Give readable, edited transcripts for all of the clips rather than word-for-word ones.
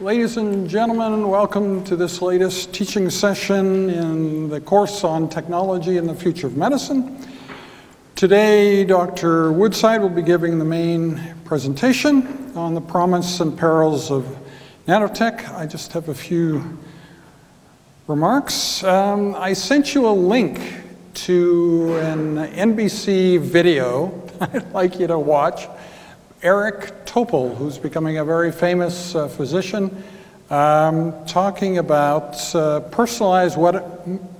Ladies and gentlemen, welcome to this latest teaching session in the course on technology and the future of medicine. Today, Dr. Woodside will be giving the main presentation on the promise and perils of nanotech. I just have a few remarks. I sent you a link to an NBC video I'd like you to watch. Eric Topol, who's becoming a very famous physician, talking about personalized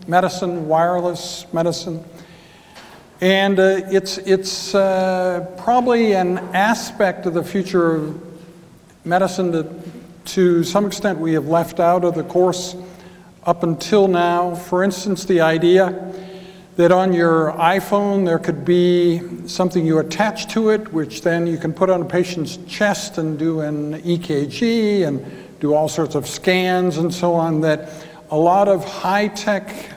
medicine, wireless medicine. And it's probably an aspect of the future of medicine that to some extent we have left out of the course up until now. For instance, the idea that on your iPhone there could be something you attach to it, which then you can put on a patient's chest and do an EKG and do all sorts of scans and so on, that a lot of high-tech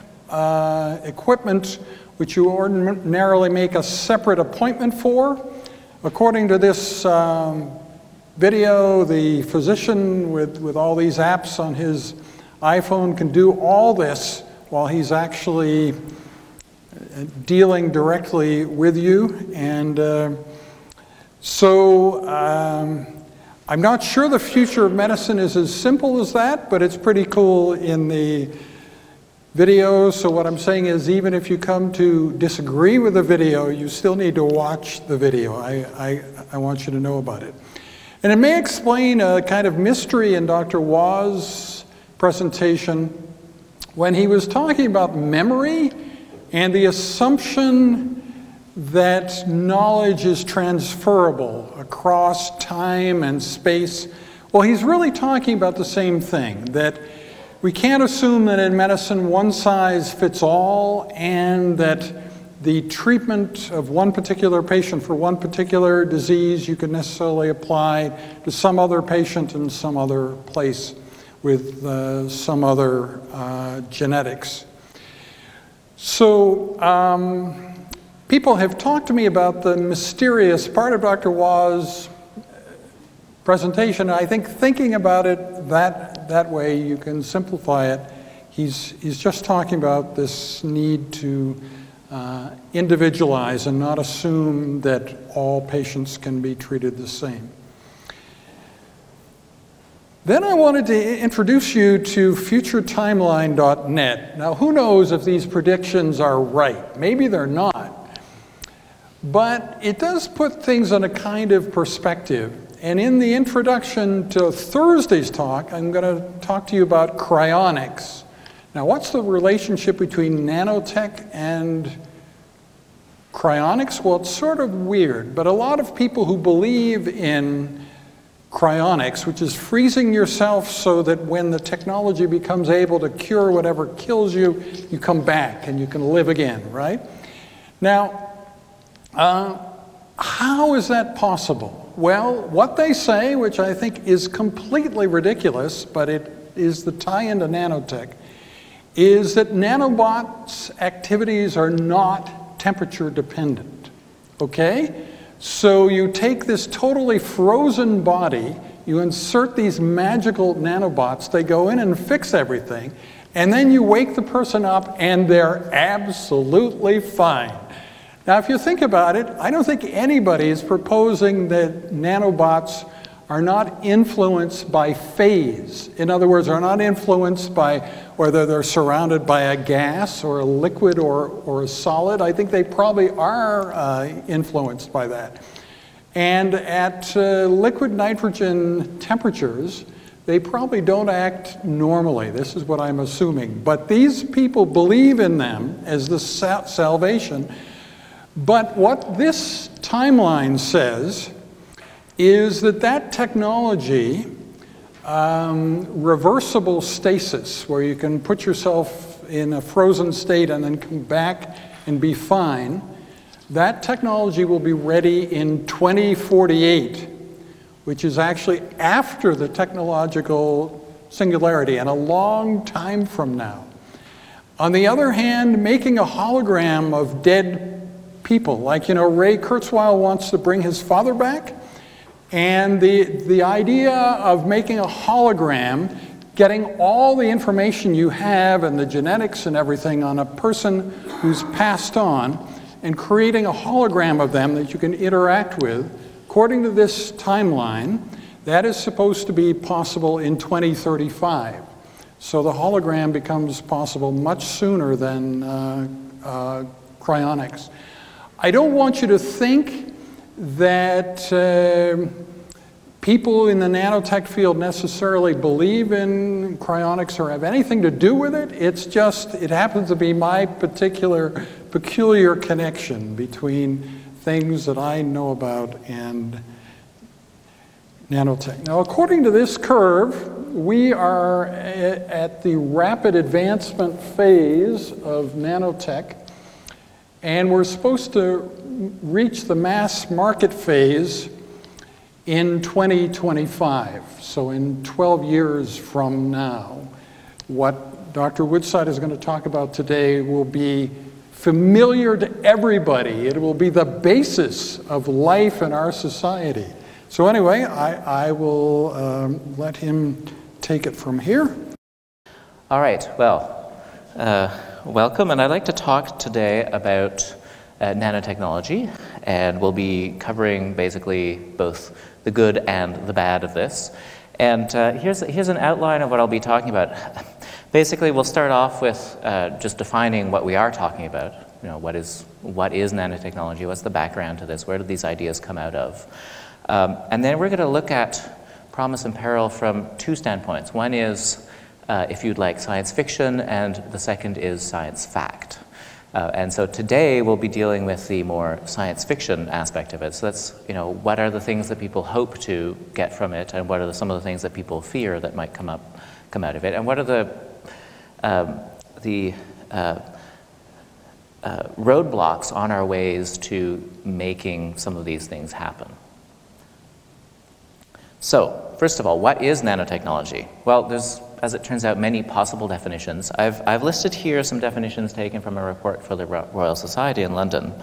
equipment which you ordinarily make a separate appointment for. According to this video, the physician with all these apps on his iPhone can do all this while he's actually dealing directly with you. And I'm not sure the future of medicine is as simple as that, but it's pretty cool in the video. So what I'm saying is, even if you come to disagree with the video, you still need to watch the video. I want you to know about it. And it may explain a kind of mystery in Dr. Wah's presentation when he was talking about memory and the assumption that knowledge is transferable across time and space. Well, he's really talking about the same thing, that we can't assume that in medicine one size fits all, and that the treatment of one particular patient for one particular disease you can necessarily apply to some other patient in some other place with some other genetics. So people have talked to me about the mysterious part of Dr. Wah's presentation. I think thinking about it that way, you can simplify it. He's just talking about this need to individualize and not assume that all patients can be treated the same. Then I wanted to introduce you to futuretimeline.net. Now, who knows if these predictions are right? Maybe they're not. But it does put things in a kind of perspective. And in the introduction to Thursday's talk, I'm going to talk to you about cryonics. Now, what's the relationship between nanotech and cryonics? Well, it's sort of weird, but a lot of people who believe in cryonics, which is freezing yourself so that when the technology becomes able to cure whatever kills you, you come back and you can live again, right? Now, how is that possible? Well, what they say, which I think is completely ridiculous, but it is the tie-in to nanotech, is that nanobots' activities are not temperature dependent, okay? So you take this totally frozen body, you insert these magical nanobots, they go in and fix everything, and then you wake the person up and they're absolutely fine. Now, if you think about it, I don't think anybody is proposing that nanobots are not influenced by phase. In other words, are not influenced by whether they're surrounded by a gas or a liquid or a solid. I think they probably are influenced by that. And at liquid nitrogen temperatures, they probably don't act normally. This is what I'm assuming. But these people believe in them as the salvation. But what this timeline says is that technology, reversible stasis, where you can put yourself in a frozen state and then come back and be fine, that technology will be ready in 2048, which is actually after the technological singularity and a long time from now. On the other hand, making a hologram of dead people, like, Ray Kurzweil wants to bring his father back. And the idea of making a hologram, getting all the information you have and the genetics and everything on a person who's passed on, and creating a hologram of them that you can interact with, according to this timeline, that is supposed to be possible in 2035. So the hologram becomes possible much sooner than cryonics. I don't want you to think that people in the nanotech field necessarily believe in cryonics or have anything to do with it. It's just, it happens to be my peculiar connection between things that I know about and nanotech. Now, according to this curve, we are at the rapid advancement phase of nanotech, and we're supposed to reach the mass market phase in 2025, so in 12 years from now. What Dr. Woodside is going to talk about today will be familiar to everybody. It will be the basis of life in our society. So anyway, I will let him take it from here. All right, well, welcome, and I'd like to talk today about nanotechnology, and we'll be covering basically both the good and the bad of this. And here's an outline of what I'll be talking about. Basically, we'll start off with just defining what we are talking about. You know, what is nanotechnology? What's the background to this? Where did these ideas come out of? And then we're going to look at promise and peril from two standpoints. One is, if you'd like, science fiction, and the second is science fact. And so today we'll be dealing with the more science fiction aspect of it. So that's, you know, what are the things that people hope to get from it, and what are some of the things that people fear that might come out of it, and what are the roadblocks on our ways to making some of these things happen. So, first of all, what is nanotechnology? Well, there's, as it turns out, many possible definitions. I've listed here some definitions taken from a report for the Royal Society in London,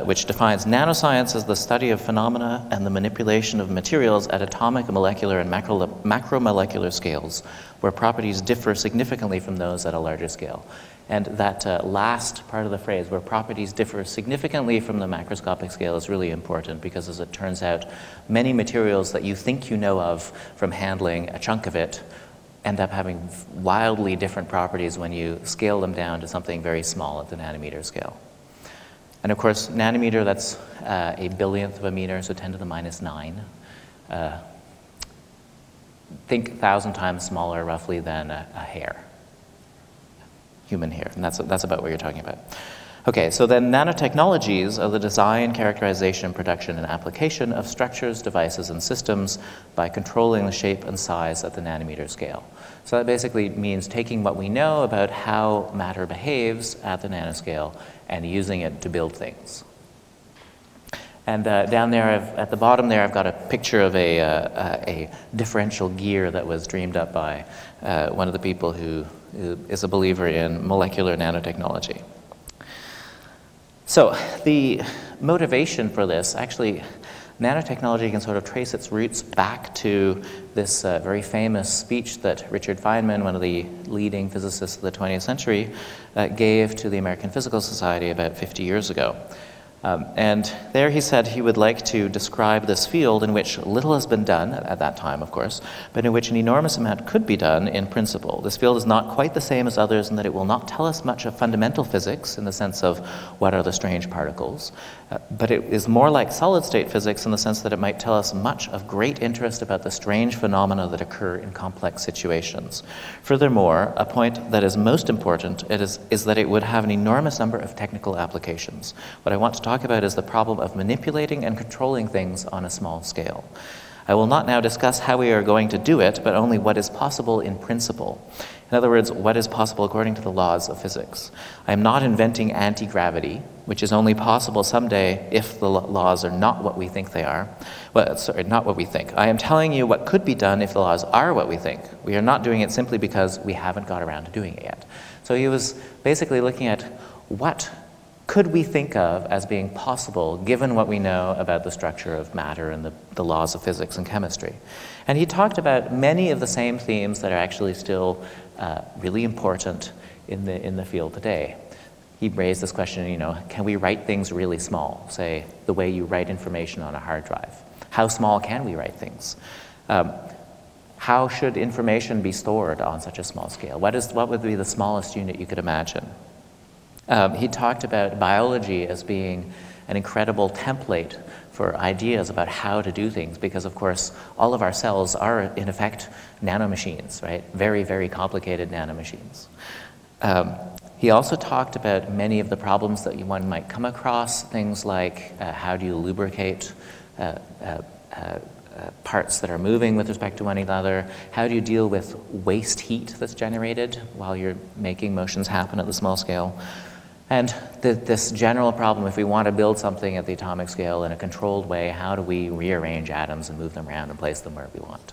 which defines nanoscience as the study of phenomena and the manipulation of materials at atomic, molecular, and macromolecular scales, where properties differ significantly from those at a larger scale. And that last part of the phrase, where properties differ significantly from the macroscopic scale, is really important, because as it turns out, many materials that you think you know of from handling a chunk of it end up having wildly different properties when you scale them down to something very small at the nanometer scale. And of course, nanometer, that's a billionth of a meter, so 10 to the minus 9. Think 1,000 times smaller, roughly, than a hair. Human hair, and that's about what you're talking about. Okay, so then nanotechnologies are the design, characterization, production, and application of structures, devices, and systems by controlling the shape and size at the nanometer scale. So that basically means taking what we know about how matter behaves at the nanoscale and using it to build things. And down there, at the bottom there, I've got a picture of a differential gear that was dreamed up by one of the people who is a believer in molecular nanotechnology. So the motivation for this, actually, nanotechnology can sort of trace its roots back to this very famous speech that Richard Feynman, one of the leading physicists of the 20th century, gave to the American Physical Society about 50 years ago. And there he said he would like to describe this field in which little has been done, at that time of course, but in which an enormous amount could be done in principle. This field is not quite the same as others in that it will not tell us much of fundamental physics in the sense of what are the strange particles, but it is more like solid-state physics in the sense that it might tell us much of great interest about the strange phenomena that occur in complex situations. Furthermore, a point that is most important is that it would have an enormous number of technical applications. What I want to talk about is the problem of manipulating and controlling things on a small scale. I will not now discuss how we are going to do it, but only what is possible in principle. In other words, what is possible according to the laws of physics. I am not inventing anti-gravity, which is only possible someday if the laws are not what we think they are. Well, sorry, not what we think. I am telling you what could be done if the laws are what we think. We are not doing it simply because we haven't got around to doing it yet. So he was basically looking at what could we think of as being possible given what we know about the structure of matter and the laws of physics and chemistry? And he talked about many of the same themes that are actually still really important in the field today. He raised this question, can we write things really small, say the way you write information on a hard drive? How small can we write things? How should information be stored on such a small scale? What would be the smallest unit you could imagine? He talked about biology as being an incredible template for ideas about how to do things, because of course all of our cells are in effect nanomachines, right? Very, very complicated nanomachines. He also talked about many of the problems that one might come across, things like how do you lubricate parts that are moving with respect to one another? How do you deal with waste heat that's generated while you're making motions happen at the small scale? And this general problem, if we want to build something at the atomic scale in a controlled way, how do we rearrange atoms and move them around and place them where we want?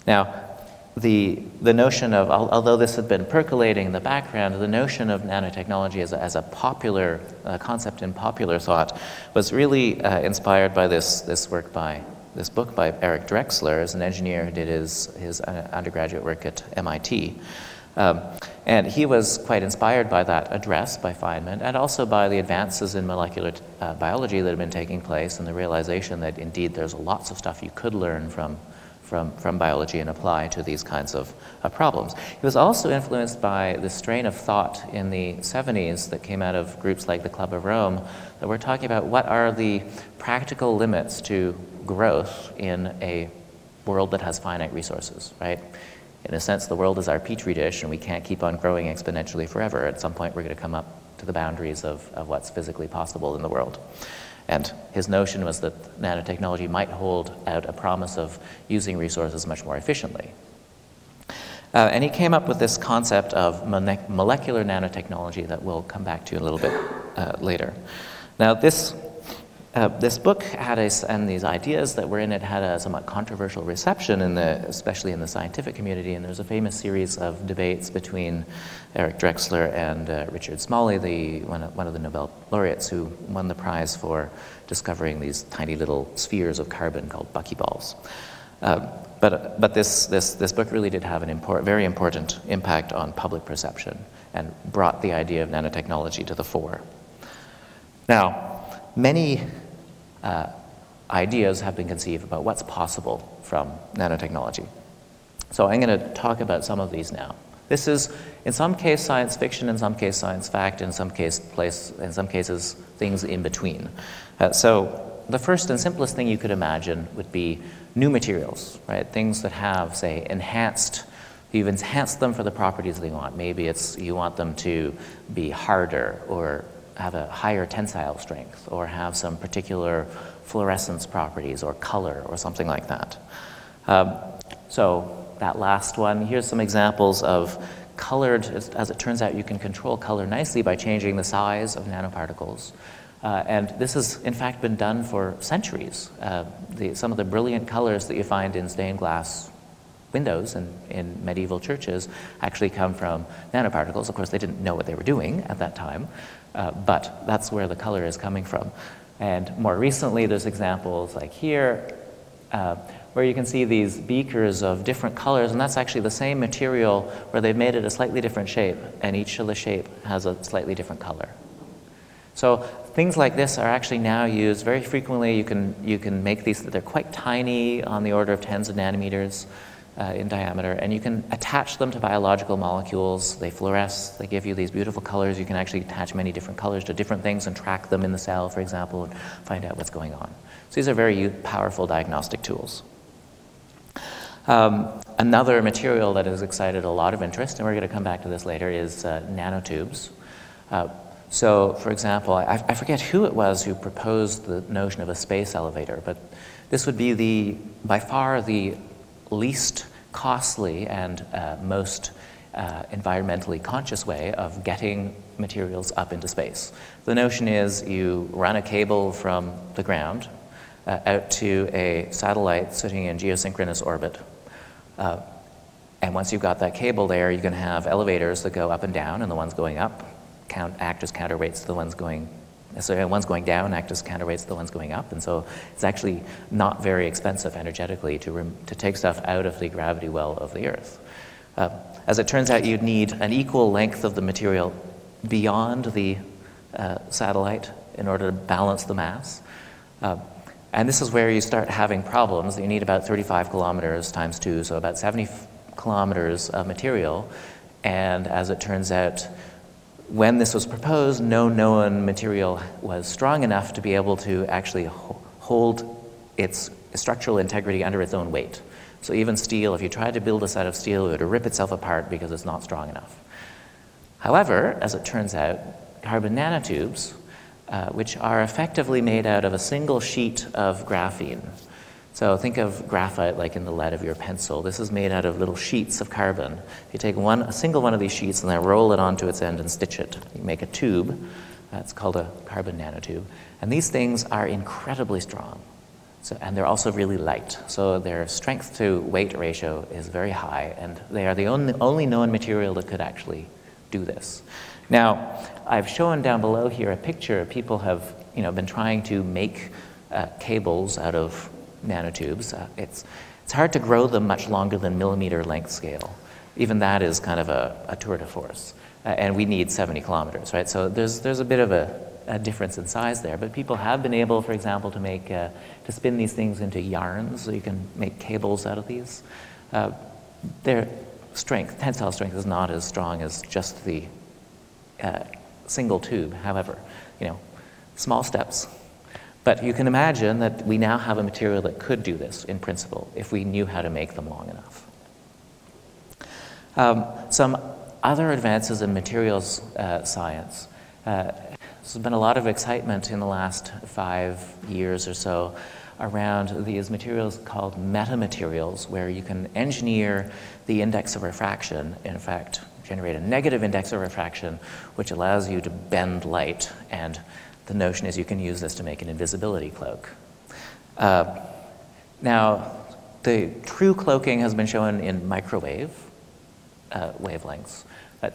Now, the notion of, although this had been percolating in the background, the notion of nanotechnology as a popular concept in popular thought was really inspired by this book by Eric Drexler, as an engineer who did his undergraduate work at MIT. And he was quite inspired by that address by Feynman, and also by the advances in molecular biology that have been taking place, and the realization that indeed there's lots of stuff you could learn from biology and apply to these kinds of problems. He was also influenced by the strain of thought in the 70s that came out of groups like the Club of Rome that were talking about what are the practical limits to growth in a world that has finite resources, right? In a sense, the world is our petri dish, and we can't keep on growing exponentially forever. At some point, we're going to come up to the boundaries of what's physically possible in the world. And his notion was that nanotechnology might hold out a promise of using resources much more efficiently. And he came up with this concept of molecular nanotechnology that we'll come back to a little bit later. Now, this book had and these ideas that were in it had a somewhat controversial reception, especially in the scientific community. And there's a famous series of debates between Eric Drexler and Richard Smalley, one of the Nobel laureates who won the prize for discovering these tiny little spheres of carbon called buckyballs. But this book really did have very important impact on public perception and brought the idea of nanotechnology to the fore. Now, many ideas have been conceived about what's possible from nanotechnology. So I'm going to talk about some of these now. This is, in some case, science fiction, in some case, science fact, in some cases, things in between. So the first and simplest thing you could imagine would be new materials, right? Things that have, say, you've enhanced them for the properties that you want. Maybe you want them to be harder, or have a higher tensile strength, or have some particular fluorescence properties or color or something like that. So that last one, here's some examples of colored. As it turns out, you can control color nicely by changing the size of nanoparticles. And this has, in fact, been done for centuries. Some of the brilliant colors that you find in stained glass windows in medieval churches actually come from nanoparticles. Of course, they didn't know what they were doing at that time, but that's where the color is coming from. And more recently, there's examples like here, where you can see these beakers of different colors, and that's actually the same material where they've made it a slightly different shape, and each of the shape has a slightly different color. So things like this are actually now used very frequently. You can make these, they're quite tiny, on the order of tens of nanometers in diameter, and you can attach them to biological molecules. They fluoresce, they give you these beautiful colors. You can actually attach many different colors to different things and track them in the cell, for example, and find out what's going on. So these are very powerful diagnostic tools. Another material that has excited a lot of interest, and we're going to come back to this later, is nanotubes. So, for example, I forget who it was who proposed the notion of a space elevator, but this would be by far the least costly and most environmentally conscious way of getting materials up into space. The notion is you run a cable from the ground out to a satellite sitting in geosynchronous orbit. And once you've got that cable there, you can have elevators that go up and down, and the ones going up act as counterweights to the ones going, so ones going down act as counterweights to the ones going up, and so it's actually not very expensive energetically to take stuff out of the gravity well of the Earth. As it turns out, you'd need an equal length of the material beyond the satellite in order to balance the mass. And this is where you start having problems. You need about 35 kilometers times 2, so about 70 kilometers of material. And as it turns out, when this was proposed, no known material was strong enough to be able to actually hold its structural integrity under its own weight. So even steel, if you tried to build this out of steel, it would rip itself apart because it's not strong enough. However, as it turns out, carbon nanotubes, which are effectively made out of a single sheet of graphene. So think of graphite like in the lead of your pencil. This is made out of little sheets of carbon. If you take a single one of these sheets and then roll it onto its end and stitch it, you make a tube. It's called a carbon nanotube. And these things are incredibly strong. And they're also really light. So their strength to weight ratio is very high, and they are the only known material that could actually do this. Now, I've shown down below here a picture. People have been trying to make cables out of nanotubes. It's hard to grow them much longer than millimeter length scale. Even that is kind of a tour de force. And we need 70 kilometers, right? So there's a bit of a difference in size there. But people have been able, for example, to make to spin these things into yarns, so you can make cables out of these. Their strength, tensile strength, is not as strong as just the single tube. However, small steps. But you can imagine that we now have a material that could do this in principle if we knew how to make them long enough. Some other advances in materials science. There's been a lot of excitement in the last 5 years or so around these materials called metamaterials, where you can engineer the index of refraction, in fact, generate a negative index of refraction, which allows you to bend light. And the notion is you can use this to make an invisibility cloak. Now, the true cloaking has been shown in microwave wavelengths. But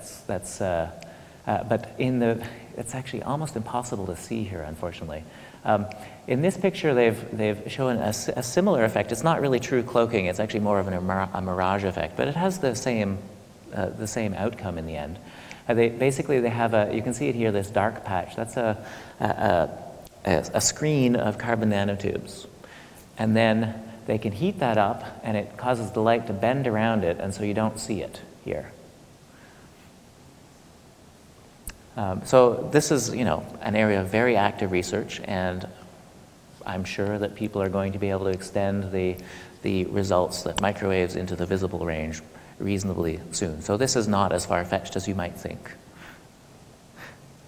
it's actually almost impossible to see here, unfortunately. In this picture, they've shown a similar effect. It's not really true cloaking. It's actually more of a mirage effect, but it has the same outcome in the end. They have you can see it here, this dark patch. That's a screen of carbon nanotubes. And then they can heat that up, and it causes the light to bend around it, and so you don't see it here. So this is, an area of very active research, and I'm sure that people are going to be able to extend the results that microwaves into the visible range reasonably soon. So this is not as far-fetched as you might think.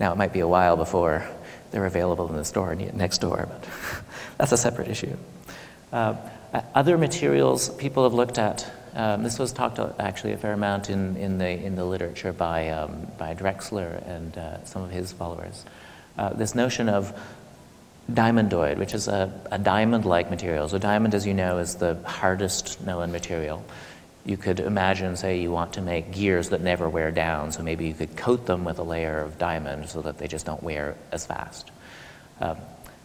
Now, it might be a while before they're available in the store next door, but that's a separate issue. Other materials people have looked at. This was talked actually a fair amount in the literature by Drexler and some of his followers. This notion of diamondoid, which is a diamond-like material. So diamond, as you know, is the hardest known material. You could imagine, say, you want to make gears that never wear down, so maybe you could coat them with a layer of diamond so that they just don't wear as fast.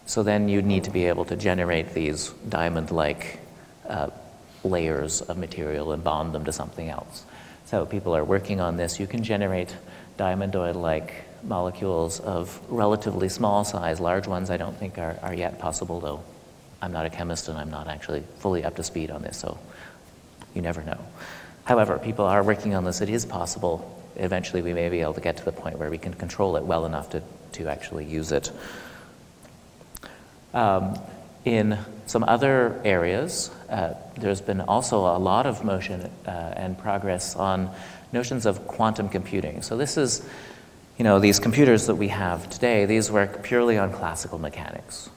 So then you'd need to be able to generate these diamond-like layers of material and bond them to something else. So people are working on this. You can generate diamondoid-like molecules of relatively small size. Large ones I don't think are yet possible, though I'm not a chemist and I'm not actually fully up to speed on this, so you never know. However, people are working on this. It is possible. Eventually we may be able to get to the point where we can control it well enough to actually use it. In some other areas, there's been also a lot of motion and progress on notions of quantum computing. So this is, these computers that we have today, these work purely on classical mechanics.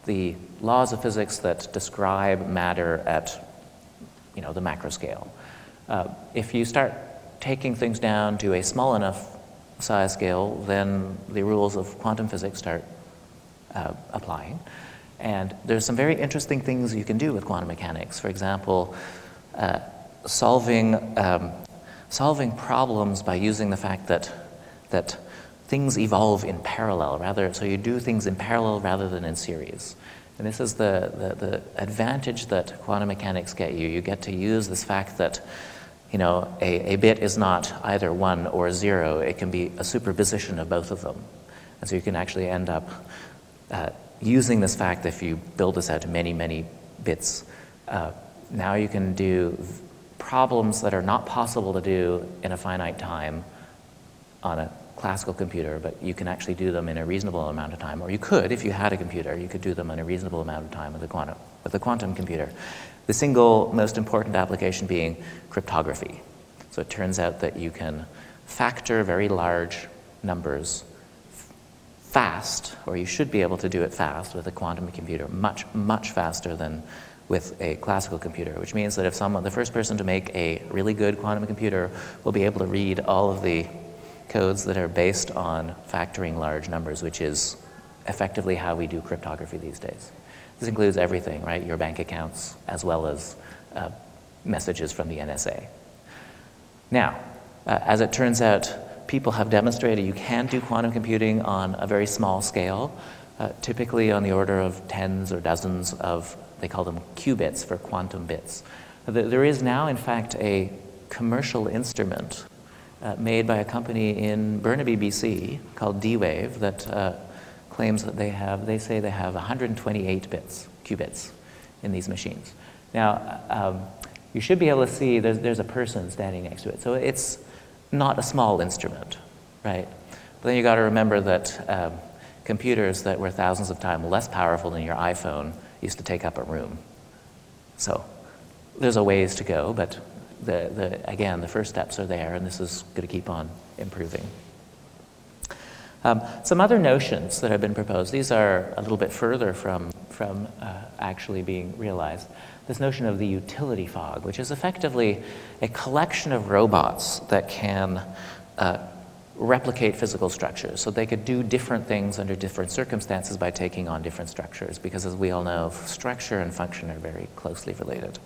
The laws of physics that describe matter at, the macro scale. If you start taking things down to a small enough size scale, then the rules of quantum physics start applying. And there's some very interesting things you can do with quantum mechanics. For example, solving problems by using the fact that things evolve in parallel, so you do things in parallel rather than in series. And this is the advantage that quantum mechanics get you. You get to use this fact that, a bit is not either 1 or 0. It can be a superposition of both of them. And so you can actually end up using this fact if you build this out to many, many bits. Now you can do problems that are not possible to do in a finite time on a classical computer, but you can actually do them in a reasonable amount of time. Or you could, if you had a computer, you could do them in a reasonable amount of time with a quantum computer. The single most important application being cryptography. So it turns out that you can factor very large numbers fast, or you should be able to do it fast with a quantum computer, much, much faster than with a classical computer, which means that if the first person to make a really good quantum computer will be able to read all of the codes that are based on factoring large numbers, which is effectively how we do cryptography these days. This includes everything, right? Your bank accounts, as well as messages from the NSA. Now, as it turns out, people have demonstrated you can do quantum computing on a very small scale, typically on the order of tens or dozens of, they call them qubits for quantum bits. There is now, in fact, a commercial instrument made by a company in Burnaby, BC, called D-Wave, that claims that they say they have 128 qubits in these machines. Now, you should be able to see there's a person standing next to it. So it's not a small instrument, right? But then you got to remember that computers that were thousands of times less powerful than your iPhone used to take up a room. So there's a ways to go, but again, the first steps are there, and this is going to keep on improving. Some other notions that have been proposed, these are a little bit further from actually being realized. This notion of the utility fog, which is effectively a collection of robots that can replicate physical structures. So they could do different things under different circumstances by taking on different structures, because as we all know, structure and function are very closely related.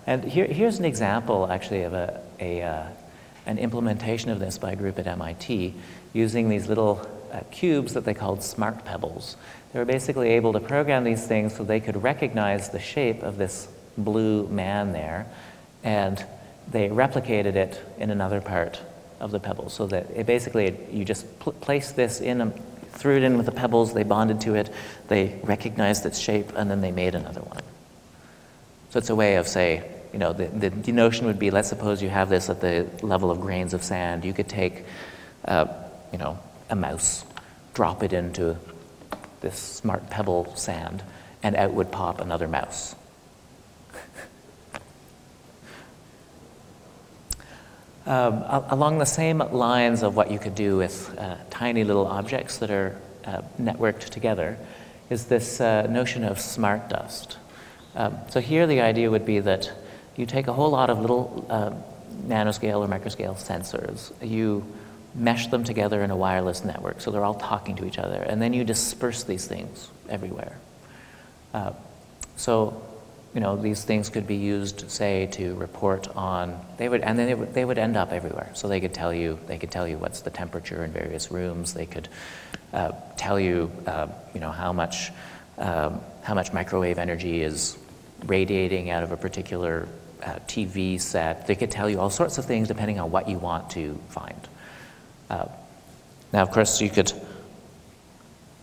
And here's an example, actually, of an implementation of this by a group at MIT using these little cubes that they called smart pebbles. They were basically able to program these things so they could recognize the shape of this blue man there, and they replicated it in another part of the pebble. So that it basically, you just placed this in, threw it in with the pebbles, they bonded to it, they recognized its shape, and then they made another one. So it's a way of, say, the notion would be, let's suppose you have this at the level of grains of sand. You could take, a mouse, drop it into this smart pebble sand, and out would pop another mouse. Along the same lines of what you could do with tiny little objects that are networked together is this notion of smart dust. So here the idea would be that you take a whole lot of little nanoscale or microscale sensors, you mesh them together in a wireless network so they're all talking to each other, and then you disperse these things everywhere. These things could be used, say, to report on, they would end up everywhere. So they could tell you what's the temperature in various rooms. They could tell you, how much microwave energy is radiating out of a particular TV set. They could tell you all sorts of things depending on what you want to find. Now, of course, you could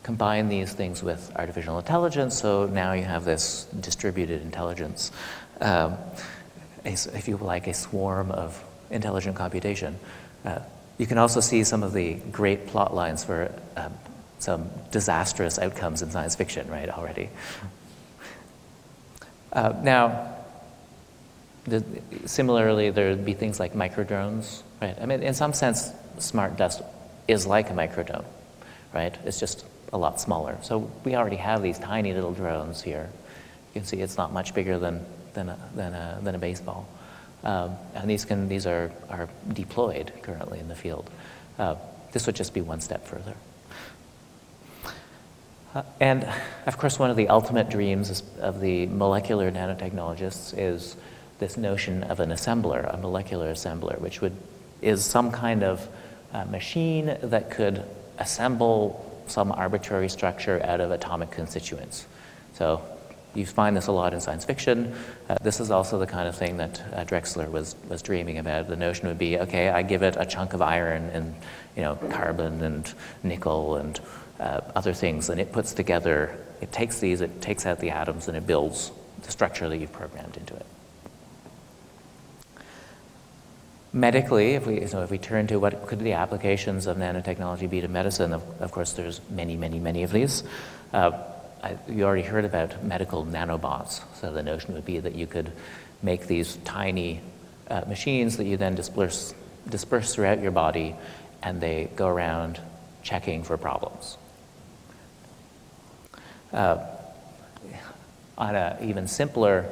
combine these things with artificial intelligence, so now you have this distributed intelligence, if you like, a swarm of intelligent computation. You can also see some of the great plot lines for some disastrous outcomes in science fiction, right, already. Similarly, there would be things like microdrones, right? I mean, in some sense, smart dust is like a microdrone, right? It's just a lot smaller. So we already have these tiny little drones here. You can see it's not much bigger than a baseball, and these are deployed currently in the field. This would just be one step further. And of course, one of the ultimate dreams of the molecular nanotechnologists is this notion of an assembler, a molecular assembler, which is some kind of machine that could assemble some arbitrary structure out of atomic constituents. So you find this a lot in science fiction. This is also the kind of thing that Drexler was dreaming about. The notion would be, okay, I give it a chunk of iron and carbon and nickel and other things, and it puts together, it takes these, it takes out the atoms, and it builds the structure that you've programmed into it. Medically, if we turn to what could the applications of nanotechnology be to medicine, of course there's many of these. You already heard about medical nanobots. So the notion would be that you could make these tiny machines that you then disperse throughout your body, and they go around checking for problems. On an even simpler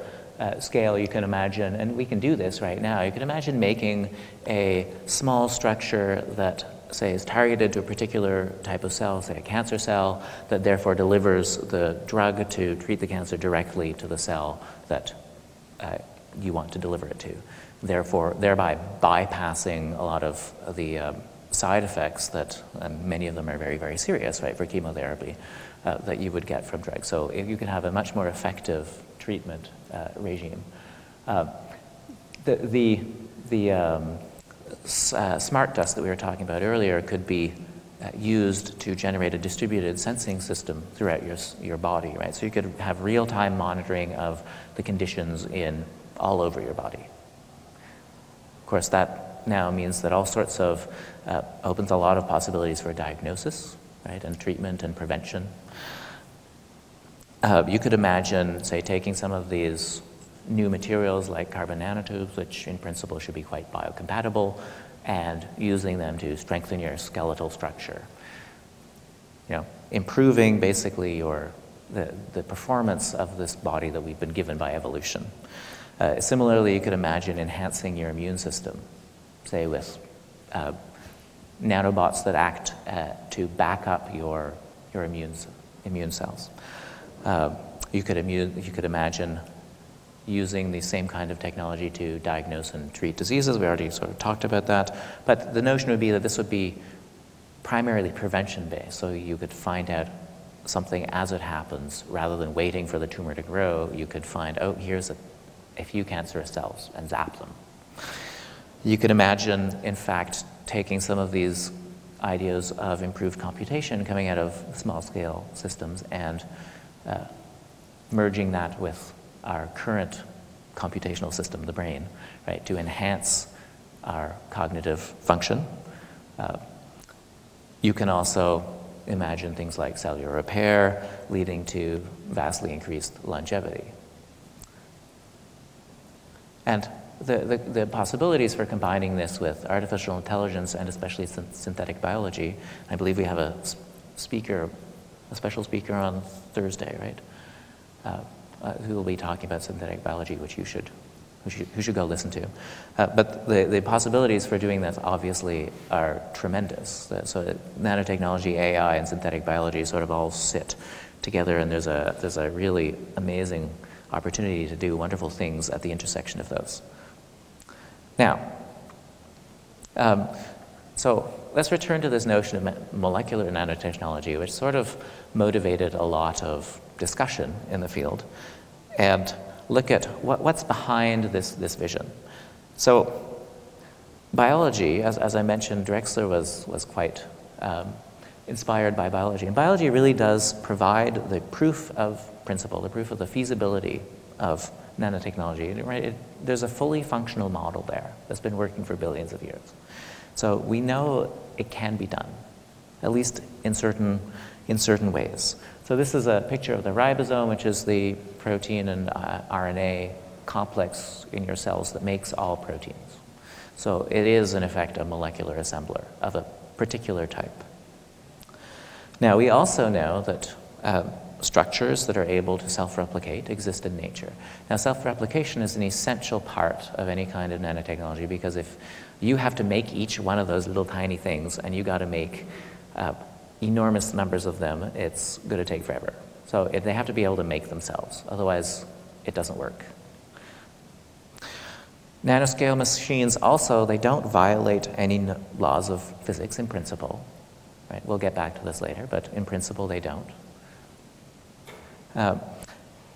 scale, you can imagine, and we can do this right now, you can imagine making a small structure that, say, is targeted to a particular type of cell, say a cancer cell, that therefore delivers the drug to treat the cancer directly to the cell that you want to deliver it to, thereby bypassing a lot of the side effects that, many of them are very serious, right, for chemotherapy, that you would get from drugs. So you can have a much more effective treatment regime. The smart dust that we were talking about earlier could be used to generate a distributed sensing system throughout your body, right? So you could have real-time monitoring of the conditions all over your body. Of course, that now means that all sorts of, opens a lot of possibilities for diagnosis, right, and treatment and prevention. You could imagine, say, taking some of these new materials like carbon nanotubes, which in principle should be quite biocompatible, and using them to strengthen your skeletal structure. Improving basically the performance of this body that we've been given by evolution. Similarly, you could imagine enhancing your immune system, say with nanobots that act to back up your immune cells. You could imagine using the same kind of technology to diagnose and treat diseases. We already sort of talked about that. But the notion would be that this would be primarily prevention-based. So you could find out something as it happens rather than waiting for the tumor to grow. You could find, oh, here's a few cancerous cells and zap them. You could imagine, in fact, taking some of these ideas of improved computation coming out of small-scale systems and merging that with our current computational system, the brain, right, to enhance our cognitive function. You can also imagine things like cellular repair leading to vastly increased longevity. And the possibilities for combining this with artificial intelligence and especially synthetic biology, I believe we have a special speaker on Thursday, right? Who will be talking about synthetic biology, which who should go listen to. But the possibilities for doing this obviously are tremendous. So nanotechnology, AI, and synthetic biology sort of all sit together, and there's a really amazing opportunity to do wonderful things at the intersection of those. Now, so let's return to this notion of molecular nanotechnology, which sort of motivated a lot of discussion in the field, and look at what's behind this vision. So biology, as I mentioned, Drexler was quite inspired by biology. And biology really does provide the proof of principle, the proof of the feasibility of nanotechnology. Right? There's a fully functional model there that's been working for billions of years. So we know it can be done, at least in certain ways. So this is a picture of the ribosome, which is the protein and RNA complex in your cells that makes all proteins. So it is, in effect, a molecular assembler of a particular type. Now, we also know that structures that are able to self-replicate exist in nature. Now, self-replication is an essential part of any kind of nanotechnology, because if you have to make each one of those little tiny things, and you got to make enormous numbers of them, it's going to take forever. So they have to be able to make themselves, otherwise it doesn't work. Nanoscale machines also, they don't violate any laws of physics in principle. Right? We'll get back to this later, but in principle they don't.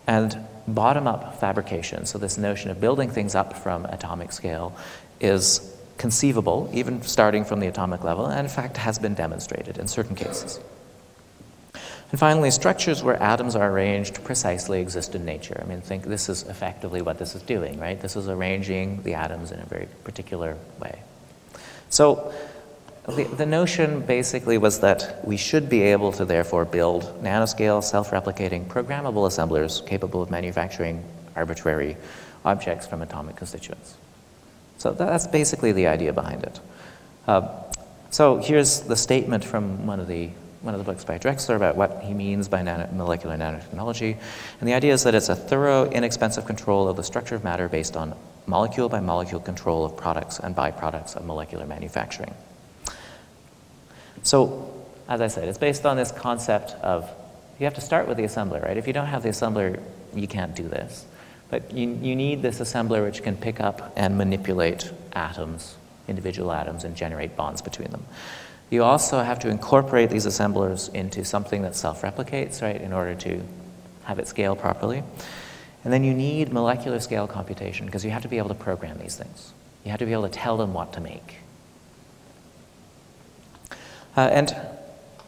And bottom-up fabrication, so this notion of building things up from atomic scale, is conceivable, even starting from the atomic level, and in fact has been demonstrated in certain cases. And finally, structures where atoms are arranged precisely exist in nature. I mean, think this is effectively what this is doing, right? This is arranging the atoms in a very particular way. So the notion basically was that we should be able to therefore build nanoscale, self-replicating, programmable assemblers capable of manufacturing arbitrary objects from atomic constituents. So that's basically the idea behind it. So here's the statement from one of the books by Drexler about what he means by molecular nanotechnology. And the idea is that it's a thorough, inexpensive control of the structure of matter based on molecule-by-molecule control of products and byproducts of molecular manufacturing. So, as I said, it's based on this concept of you have to start with the assembler, right? If you don't have the assembler, you can't do this. But you need this assembler which can pick up and manipulate atoms, individual atoms, and generate bonds between them. You also have to incorporate these assemblers into something that self-replicates, right, in order to have it scale properly. And then you need molecular scale computation because you have to be able to program these things. You have to be able to tell them what to make. And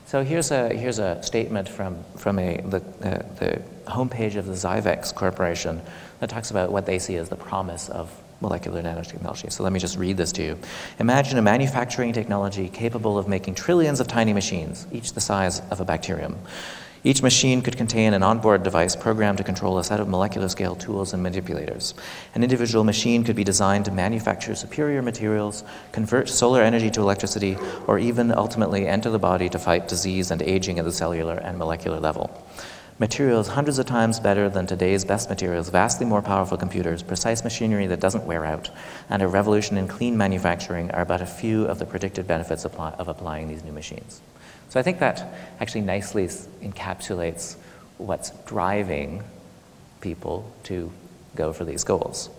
so here's a statement from the homepage of the Zyvex Corporation that talks about what they see as the promise of molecular nanotechnology. So let me just read this to you. Imagine a manufacturing technology capable of making trillions of tiny machines, each the size of a bacterium. Each machine could contain an onboard device programmed to control a set of molecular scale tools and manipulators. An individual machine could be designed to manufacture superior materials, convert solar energy to electricity, or even ultimately enter the body to fight disease and aging at the cellular and molecular level. Materials hundreds of times better than today's best materials, vastly more powerful computers, precise machinery that doesn't wear out, and a revolution in clean manufacturing are but a few of the predicted benefits of applying these new machines. So I think that actually nicely encapsulates what's driving people to go for these goals.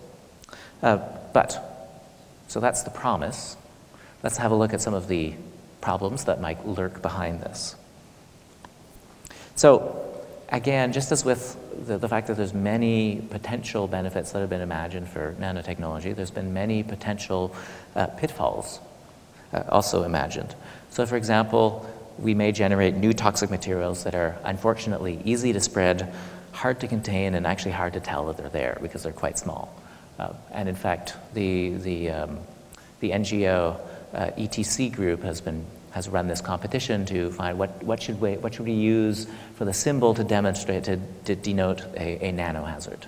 So that's the promise. Let's have a look at some of the problems that might lurk behind this. So again, just as with the fact that there's many potential benefits that have been imagined for nanotechnology, there's been many potential pitfalls also imagined. So for example, we may generate new toxic materials that are unfortunately easy to spread, hard to contain, and actually hard to tell that they're there because they're quite small. And in fact, the NGO ETC group has run this competition to find what should we use for the symbol to demonstrate, to denote a nanohazard.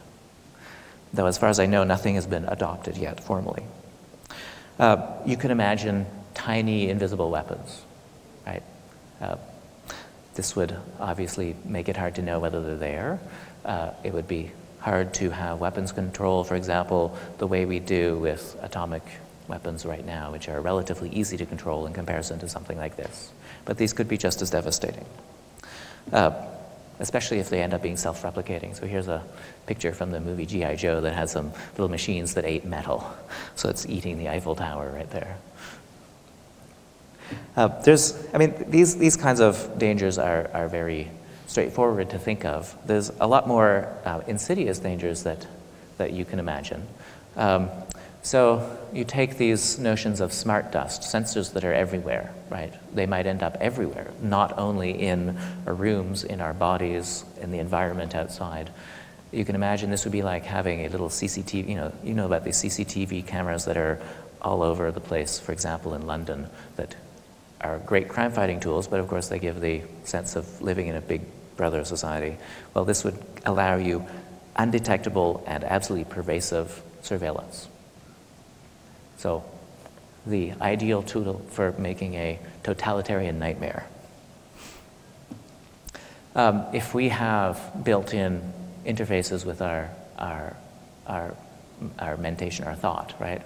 Though as far as I know, nothing has been adopted yet formally. You can imagine tiny invisible weapons, right? This would obviously make it hard to know whether they're there. It would be hard to have weapons control, for example, the way we do with atomic weapons right now, which are relatively easy to control in comparison to something like this. But these could be just as devastating, especially if they end up being self-replicating. So here's a picture from the movie G.I. Joe that has some little machines that ate metal. So it's eating the Eiffel Tower right there. These kinds of dangers are very straightforward to think of. There's a lot more insidious dangers that you can imagine. So you take these notions of smart dust, sensors that are everywhere, right? They might end up everywhere, not only in our rooms, in our bodies, in the environment outside. You can imagine this would be like having a little CCTV, you know about these CCTV cameras that are all over the place, for example, in London, that are great crime-fighting tools, but of course they give the sense of living in a big brother society. Well, this would allow you undetectable and absolutely pervasive surveillance. So the ideal tool for making a totalitarian nightmare. If we have built-in interfaces with our mentation, our thought, right?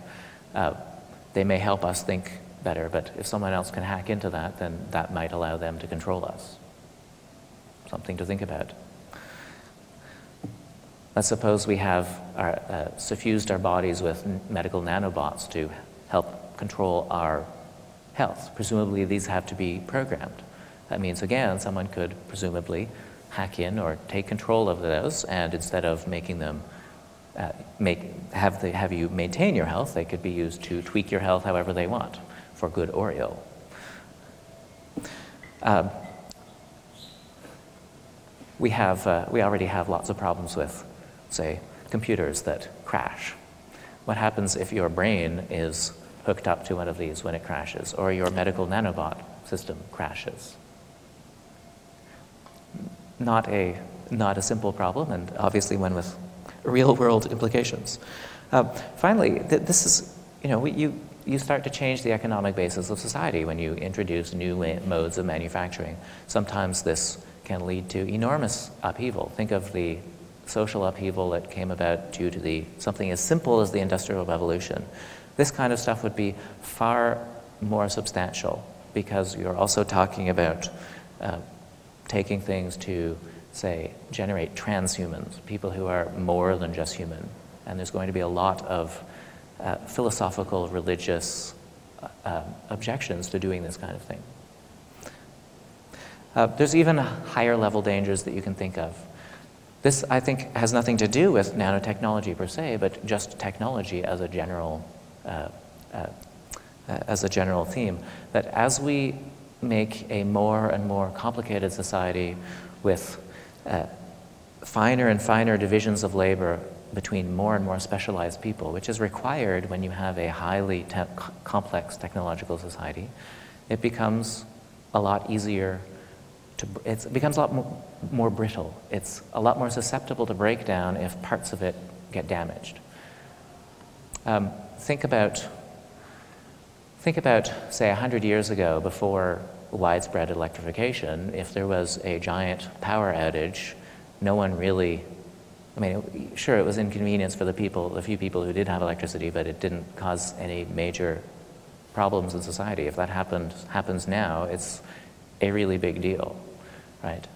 They may help us think better, but if someone else can hack into that, then that might allow them to control us. Something to think about. Let's suppose we have suffused our bodies with medical nanobots to help control our health. Presumably, these have to be programmed. That means, again, someone could presumably hack in or take control of those, and instead of making them have you maintain your health, they could be used to tweak your health however they want, for good or ill. We already have lots of problems with, say, computers that crash. What happens if your brain is hooked up to one of these when it crashes, or your medical nanobot system crashes? Not a simple problem, and obviously one with real-world implications. Finally, this is, you start to change the economic basis of society when you introduce new modes of manufacturing. Sometimes this can lead to enormous upheaval. Think of the social upheaval that came about due to something as simple as the Industrial Revolution. This kind of stuff would be far more substantial, because you're also talking about taking things to, say, generate transhumans, people who are more than just human. And there's going to be a lot of philosophical, religious objections to doing this kind of thing. There's even higher level dangers that you can think of. This, I think, has nothing to do with nanotechnology per se, but just technology as a general theme. That as we make a more and more complicated society with finer and finer divisions of labor between more and more specialized people, which is required when you have a highly complex technological society, it becomes a lot easier it becomes a lot more brittle. It's a lot more susceptible to breakdown if parts of it get damaged. Think about, say, 100 years ago, before widespread electrification, if there was a giant power outage, no one really, sure, it was inconvenience for the few people who did have electricity, but it didn't cause any major problems in society. If that happens now, it's a really big deal, right?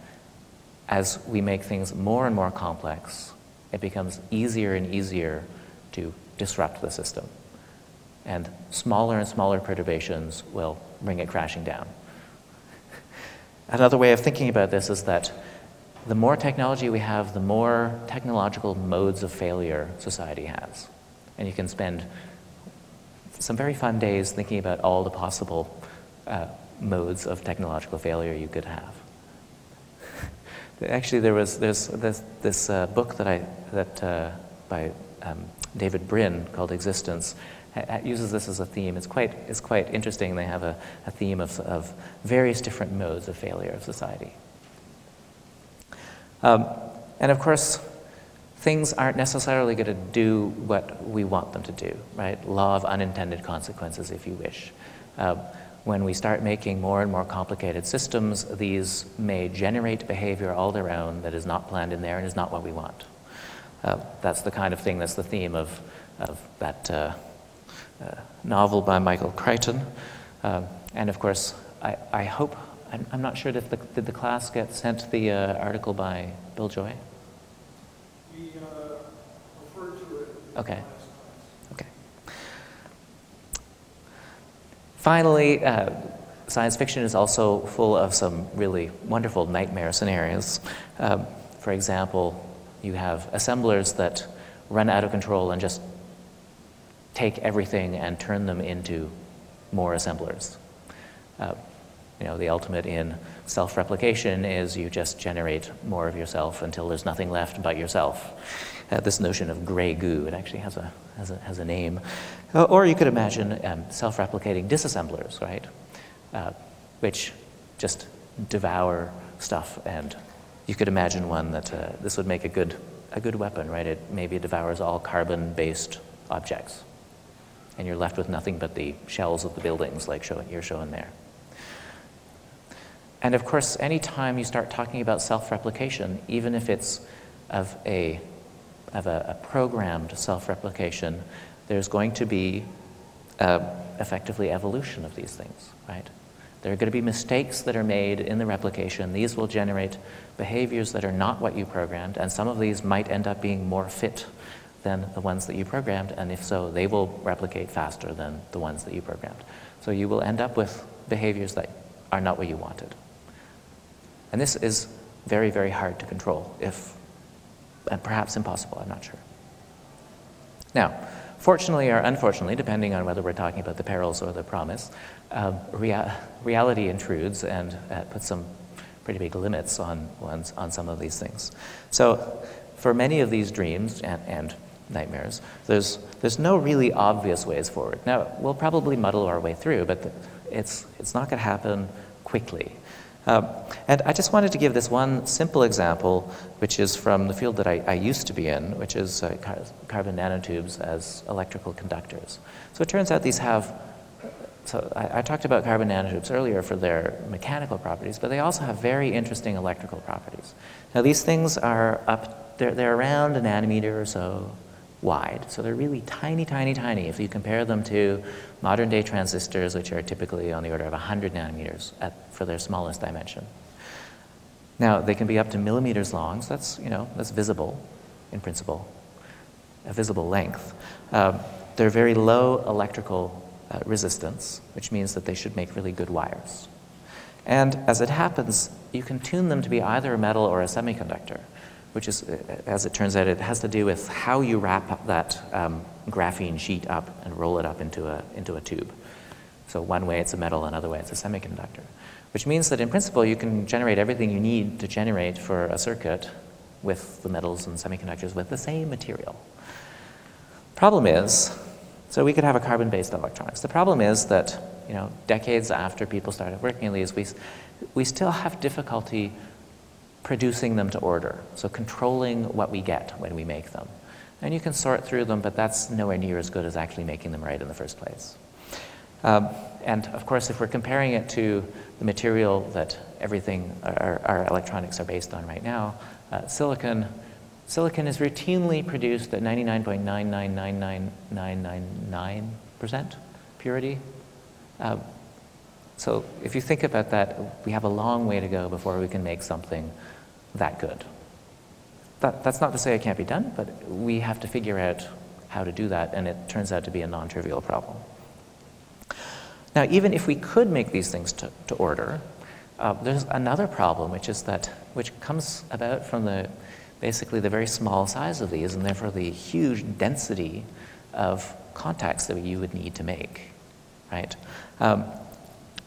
As we make things more and more complex, it becomes easier and easier to disrupt the system. And smaller perturbations will bring it crashing down. Another way of thinking about this is that the more technology we have, the more technological modes of failure society has. And you can spend some very fun days thinking about all the possible modes of technological failure you could have. Actually, there's this book by David Brin called Existence. It uses this as a theme. It's quite interesting. They have a theme of various different modes of failure of society. And of course, things aren't necessarily going to do what we want them to do, right? Law of unintended consequences, if you wish. When we start making more and more complicated systems, these may generate behavior all their own that is not planned in there and is not what we want. That's the kind of thing that's the theme of that novel by Michael Crichton. And of course, I hope, I'm not sure, did the class get sent the article by Bill Joy? We referred to it. Okay. Okay. Finally, science fiction is also full of some really wonderful nightmare scenarios. For example, you have assemblers that run out of control and just take everything and turn them into more assemblers. The ultimate in self-replication is you just generate more of yourself until there's nothing left but yourself. This notion of gray goo, it actually has a name. Or you could imagine self-replicating disassemblers, right? Which just devour stuff, and you could imagine one that this would make a good weapon, right? It maybe devours all carbon-based objects, and you're left with nothing but the shells of the buildings, like you're showing there. And of course, any time you start talking about self-replication, even if it's of a programmed self-replication, there's going to be effectively evolution of these things, right? There are going to be mistakes that are made in the replication. These will generate behaviors that are not what you programmed, and some of these might end up being more fit than the ones that you programmed, and if so, they will replicate faster than the ones that you programmed. So you will end up with behaviors that are not what you wanted. And this is very, very hard to control, and perhaps impossible, I'm not sure. Now, fortunately or unfortunately, depending on whether we're talking about the perils or the promise, reality intrudes and puts some pretty big limits on some of these things. So for many of these dreams and nightmares, there's no really obvious ways forward. Now, we'll probably muddle our way through, but it's not going to happen quickly. And I just wanted to give this one simple example, which is from the field that I used to be in, which is carbon nanotubes as electrical conductors. So it turns out these have, so I talked about carbon nanotubes earlier for their mechanical properties, but they also have very interesting electrical properties. Now these things are they're around a nanometer or so wide, so they're really tiny, tiny, tiny if you compare them to modern day transistors, which are typically on the order of 100 nanometers for their smallest dimension. Now, they can be up to millimeters long, so that's visible in principle, a visible length. They're very low electrical resistance, which means that they should make really good wires. And as it happens, you can tune them to be either a metal or a semiconductor, which is, as it turns out, it has to do with how you wrap up that graphene sheet up and roll it up into a tube. So one way it's a metal, another way it's a semiconductor, which means that in principle you can generate everything you need to generate for a circuit with the metals and semiconductors with the same material. Problem is, so we could have a carbon-based electronics. The problem is that, decades after people started working on these, we still have difficulty producing them to order, so controlling what we get when we make them. And you can sort through them, but that's nowhere near as good as actually making them right in the first place. And of course, if we're comparing it to the material that our electronics are based on right now, silicon is routinely produced at 99.9999999% purity. So if you think about that, we have a long way to go before we can make something that good. That's not to say it can't be done, but we have to figure out how to do that, and it turns out to be a non-trivial problem. Now, even if we could make these things to order, there's another problem, which comes about from basically the very small size of these, and therefore the huge density of contacts that you would need to make, right?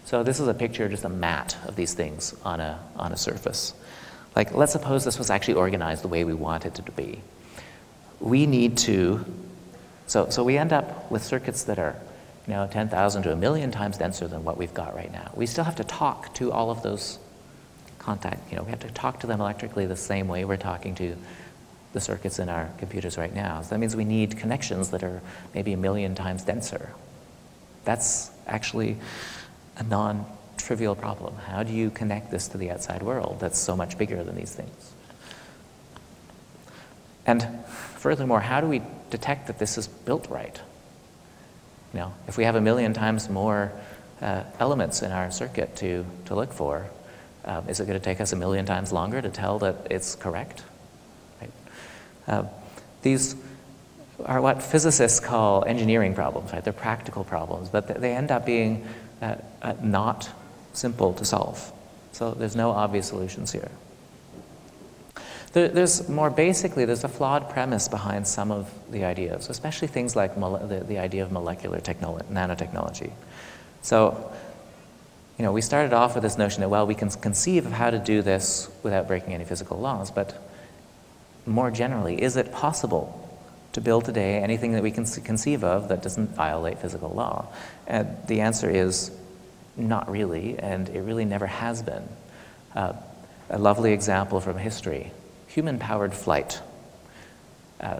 So this is a picture, just a mat of these things on a surface. Like, let's suppose this was actually organized the way we want it to be. We need to, so we end up with circuits that are 10,000 to 1,000,000 times denser than what we've got right now. We still have to talk to all of those we have to talk to them electrically the same way we're talking to the circuits in our computers right now. So that means we need connections that are maybe 1,000,000 times denser. That's actually a non-trivial problem. How do you connect this to the outside world that's so much bigger than these things? And furthermore, how do we detect that this is built right? If we have 1,000,000 times more elements in our circuit to look for, is it going to take us 1,000,000 times longer to tell that it's correct? Right? These are what physicists call engineering problems, right? They're practical problems, but they end up being not simple to solve. So there's no obvious solutions here. There's a flawed premise behind some of the ideas, especially things like the idea of molecular nanotechnology. So, we started off with this notion that, well, we can conceive of how to do this without breaking any physical laws, but more generally, is it possible to build today anything that we can conceive of that doesn't violate physical law? And the answer is not really, and it really never has been. A lovely example from history, human-powered flight.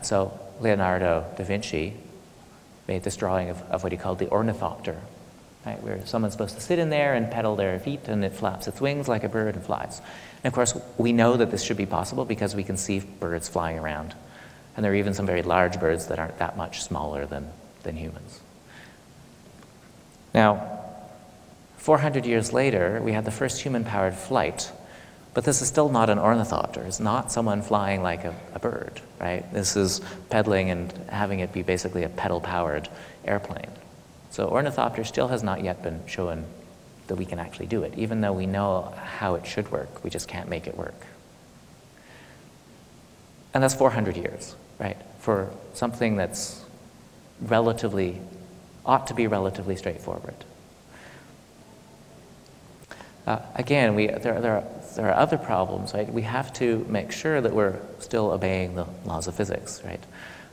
So Leonardo da Vinci made this drawing of what he called the ornithopter, right, where someone's supposed to sit in there and pedal their feet, and it flaps its wings like a bird and flies. And of course, we know that this should be possible because we can see birds flying around. And there are even some very large birds that aren't that much smaller than humans. Now, 400 years later, we had the first human-powered flight, but this is still not an ornithopter. It's not someone flying like a bird, right? This is pedaling and having it be basically a pedal-powered airplane. So ornithopter still has not yet been shown that we can actually do it, even though we know how it should work. We just can't make it work. And that's 400 years, right? For something that's ought to be relatively straightforward. Again, there are other problems, right? We have to make sure that we're still obeying the laws of physics, right?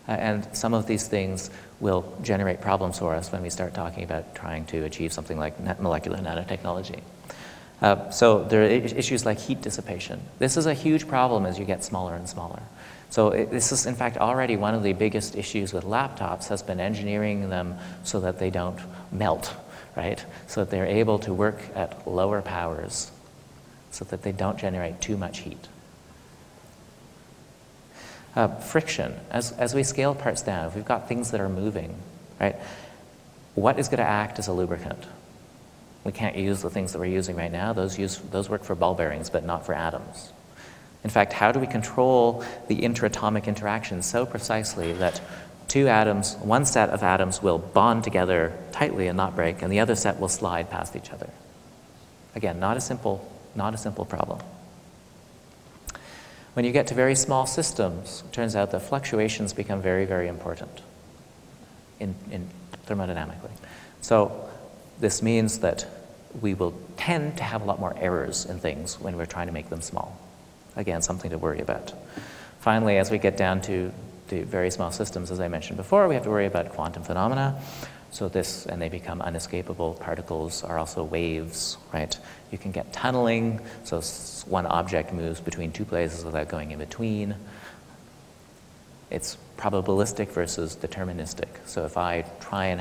And some of these things will generate problems for us when we start talking about trying to achieve something like molecular nanotechnology. So there are issues like heat dissipation. This is a huge problem as you get smaller and smaller. So this is, in fact, already one of the biggest issues with laptops has been engineering them so that they don't melt, right? So that they're able to work at lower powers so that they don't generate too much heat. Friction. As we scale parts down, if we've got things that are moving, right, what is going to act as a lubricant? We can't use the things that we're using right now. Those work for ball bearings, but not for atoms. In fact, how do we control the interatomic interactions so precisely that one set of atoms will bond together tightly and not break, and the other set will slide past each other? Again, not a simple problem. When you get to very small systems, it turns out that fluctuations become very, very important in thermodynamically. So this means that we will tend to have a lot more errors in things when we're trying to make them small. Again, something to worry about. Finally, as we get down to the very small systems, as I mentioned before, we have to worry about quantum phenomena. So and they become unescapable. Particles are also waves, right? You can get tunneling, so one object moves between two places without going in between. It's probabilistic versus deterministic. So if I try and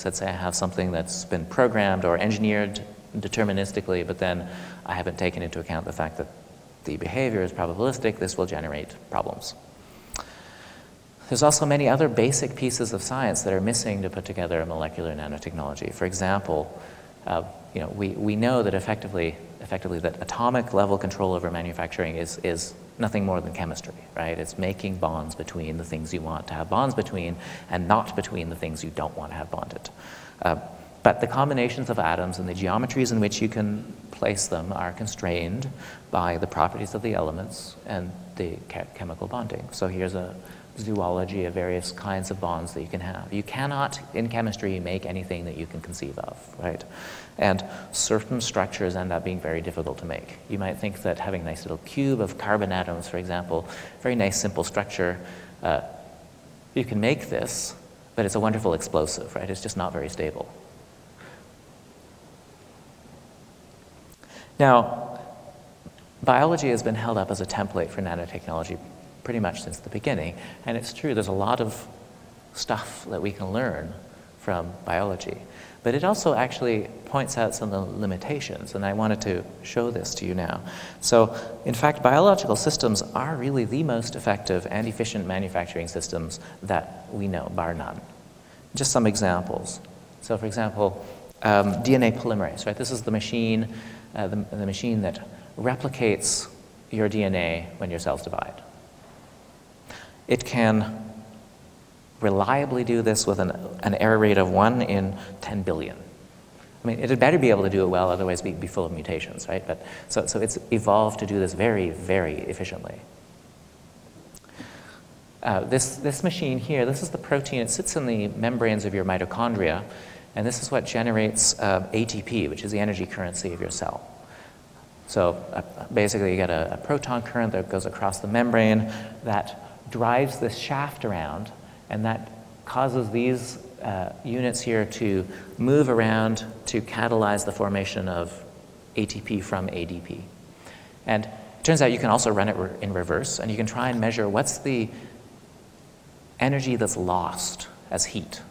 let's say I have something that's been programmed or engineered deterministically, but then I haven't taken into account the fact that the behavior is probabilistic, this will generate problems. There's also many other basic pieces of science that are missing to put together a molecular nanotechnology. For example, we know that effectively that atomic level control over manufacturing is nothing more than chemistry, right? It's making bonds between the things you want to have bonds between and not between the things you don't want to have bonded. But the combinations of atoms and the geometries in which you can place them are constrained by the properties of the elements and the chemical bonding. So here's a zoology of various kinds of bonds that you can have. You cannot, in chemistry, make anything that you can conceive of, right? And certain structures end up being very difficult to make. You might think that having a nice little cube of carbon atoms, for example, very nice simple structure, you can make this, but it's a wonderful explosive, right? It's just not very stable. Now, biology has been held up as a template for nanotechnology pretty much since the beginning, and it's true, there's a lot of stuff that we can learn from biology, but it also actually points out some of the limitations, and I wanted to show this to you now. So, in fact, biological systems are really the most effective and efficient manufacturing systems that we know, bar none. Just some examples. So, for example, DNA polymerase, right? This is the machine, the machine that replicates your DNA when your cells divide. It can reliably do this with an error rate of 1 in 10 billion. I mean, it had better be able to do it well, otherwise it'd be full of mutations, right? But so it's evolved to do this very, very efficiently. This machine here, this is the protein. It sits in the membranes of your mitochondria, and this is what generates ATP, which is the energy currency of your cell. So basically, you get a proton current that goes across the membrane that drives this shaft around, and that causes these units here to move around to catalyze the formation of ATP from ADP. And it turns out you can also run it in reverse, and you can try and measure what's the energy that's lost as heat.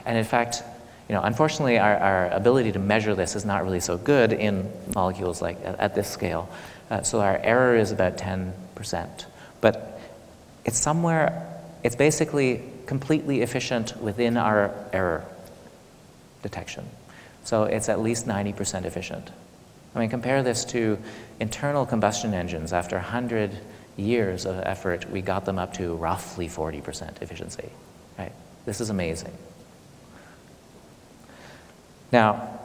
And in fact, unfortunately, our ability to measure this is not really so good in molecules like at this scale. So our error is about 10%. But it's basically completely efficient within our error detection. So it's at least 90% efficient. I mean, compare this to internal combustion engines. After 100 years of effort, we got them up to roughly 40% efficiency, right? This is amazing. Now,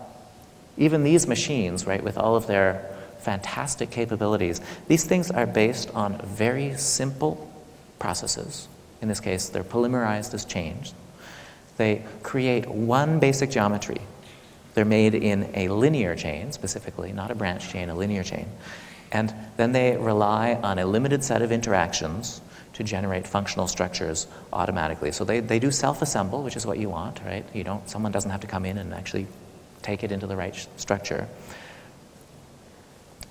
even these machines, right, with all of their fantastic capabilities, these things are based on very simple processes. In this case, they're polymerized as chains. They create one basic geometry. They're made in a linear chain, specifically, not a branch chain, a linear chain. And then they rely on a limited set of interactions to generate functional structures automatically. So they do self-assemble, which is what you want, right? Someone doesn't have to come in and actually take it into the right structure.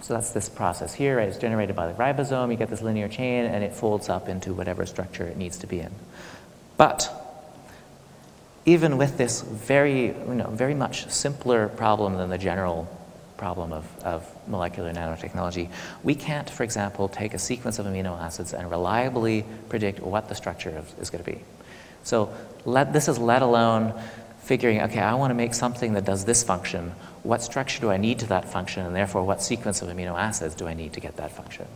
So that's this process here, right? It's generated by the ribosome. You get this linear chain, and it folds up into whatever structure it needs to be in. But even with this very much simpler problem than the general problem of molecular nanotechnology, we can't, for example, take a sequence of amino acids and reliably predict what the structure is going to be. So this is let alone figuring, okay, I want to make something that does this function. What structure do I need to that function, and therefore what sequence of amino acids do I need to get that function?